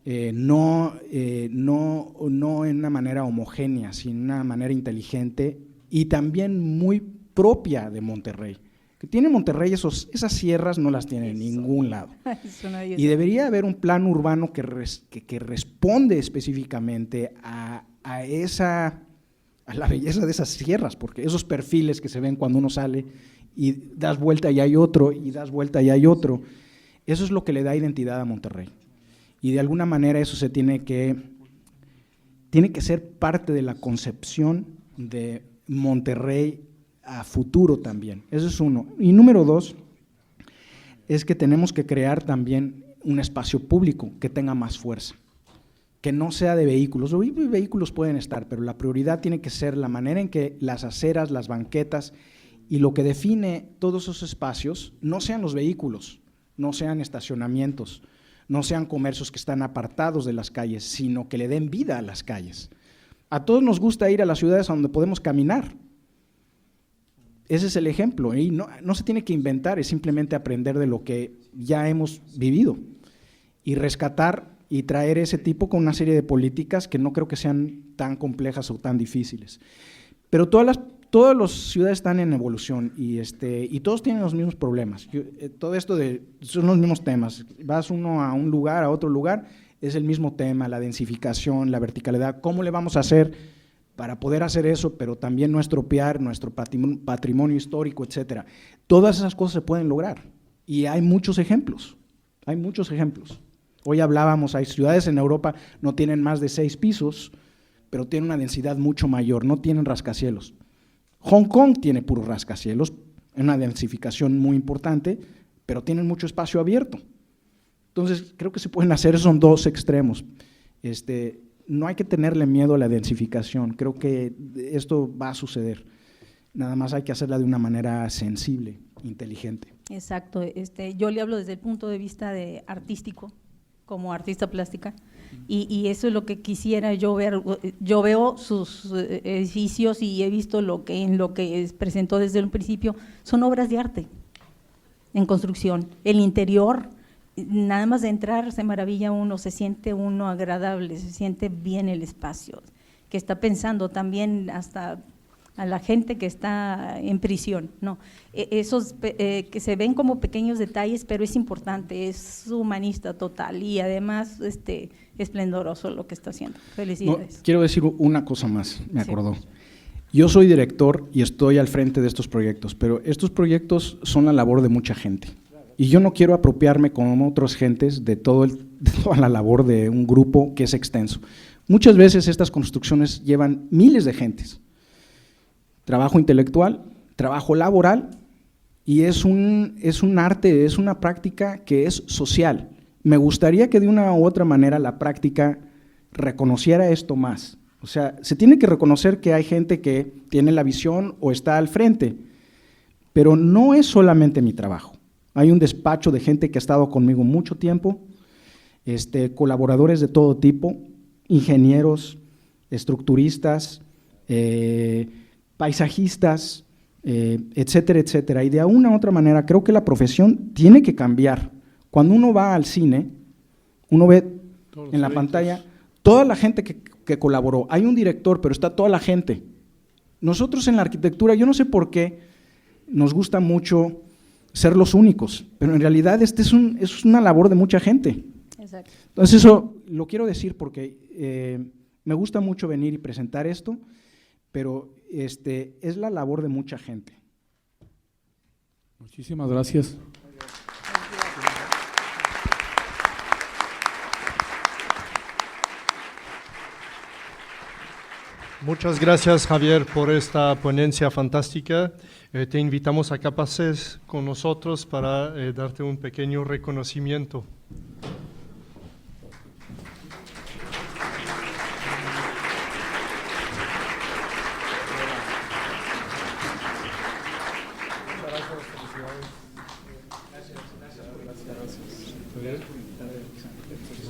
No en una manera homogénea, sino en una manera inteligente y también muy propia de Monterrey. Que tiene Monterrey, esas sierras no las tiene en ningún lado. Y debería haber un plan urbano que responde específicamente a la belleza de esas sierras, porque esos perfiles que se ven cuando uno sale y das vuelta y hay otro, y das vuelta y hay otro, eso es lo que le da identidad a Monterrey. Y de alguna manera eso tiene que ser parte de la concepción de Monterrey a futuro también. Eso es uno. Y número dos, es que tenemos que crear también un espacio público que tenga más fuerza, que no sea de vehículos. Los vehículos pueden estar, pero la prioridad tiene que ser la manera en que las aceras, las banquetas y lo que define todos esos espacios no sean los vehículos, no sean estacionamientos, no sean comercios que están apartados de las calles, sino que le den vida a las calles. A todos nos gusta ir a las ciudades donde podemos caminar. Ese es el ejemplo, y no se tiene que inventar, es simplemente aprender de lo que ya hemos vivido y rescatar y traer ese tipo con una serie de políticas que no creo que sean tan complejas o tan difíciles. Pero todas las ciudades están en evolución y todos tienen los mismos problemas. Todo esto son los mismos temas. Vas uno a un lugar, a otro lugar, es el mismo tema, la densificación, la verticalidad. ¿Cómo le vamos a hacer para poder hacer eso, pero también no estropear nuestro patrimonio histórico, etcétera? Todas esas cosas se pueden lograr y hay muchos ejemplos, Hoy hablábamos, hay ciudades en Europa no tienen más de 6 pisos, pero tienen una densidad mucho mayor, no tienen rascacielos. Hong Kong tiene puros rascacielos, una densificación muy importante, pero tienen mucho espacio abierto. Entonces, creo que se pueden hacer, son dos extremos. No hay que tenerle miedo a la densificación, creo que esto va a suceder, nada más hay que hacerla de una manera sensible, inteligente. Exacto, yo le hablo desde el punto de vista artístico, como artista plástica, y eso es lo que quisiera yo ver. Yo veo sus edificios y he visto en lo que presentó desde el principio, son obras de arte en construcción. El interior, nada más de entrar se maravilla uno, se siente uno agradable, se siente bien el espacio, que está pensando también hasta a la gente que está en prisión, ¿no? Esos que se ven como pequeños detalles, pero es importante, es humanista total y además esplendoroso lo que está haciendo. Felicidades. No, quiero decir una cosa más, me acordó. Sí. Yo soy director y estoy al frente de estos proyectos, pero estos proyectos son la labor de mucha gente. Y yo no quiero apropiarme como otras gentes de toda la labor de un grupo que es extenso. Muchas veces estas construcciones llevan miles de gentes. Trabajo intelectual, trabajo laboral, y es un arte, es una práctica que es social. Me gustaría que de una u otra manera la práctica reconociera esto más. O sea, se tiene que reconocer que hay gente que tiene la visión o está al frente, pero no es solamente mi trabajo. Hay un despacho de gente que ha estado conmigo mucho tiempo, colaboradores de todo tipo, ingenieros, estructuristas, paisajistas, etcétera, etcétera. Y de una u otra manera creo que la profesión tiene que cambiar. Cuando uno va al cine, uno ve en la pantalla toda la gente que colaboró. Hay un director, pero está toda la gente. Nosotros en la arquitectura, yo no sé por qué nos gusta mucho ser los únicos, pero en realidad es una labor de mucha gente. Exacto. Entonces eso lo quiero decir porque me gusta mucho venir y presentar esto, pero es la labor de mucha gente. Muchísimas gracias. Muchas gracias, Javier, por esta ponencia fantástica. Te invitamos a que pases con nosotros para darte un pequeño reconocimiento.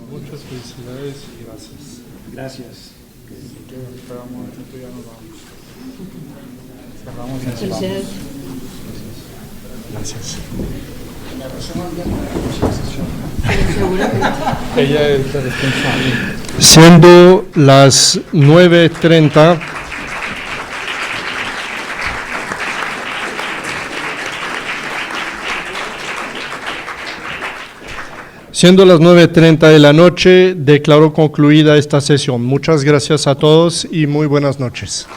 Muchas felicidades y gracias. Gracias. Gracias. Ella es la responsable. Siendo las 9:30, siendo las 9:30 de la noche, declaro concluida esta sesión. Muchas gracias a todos y muy buenas noches.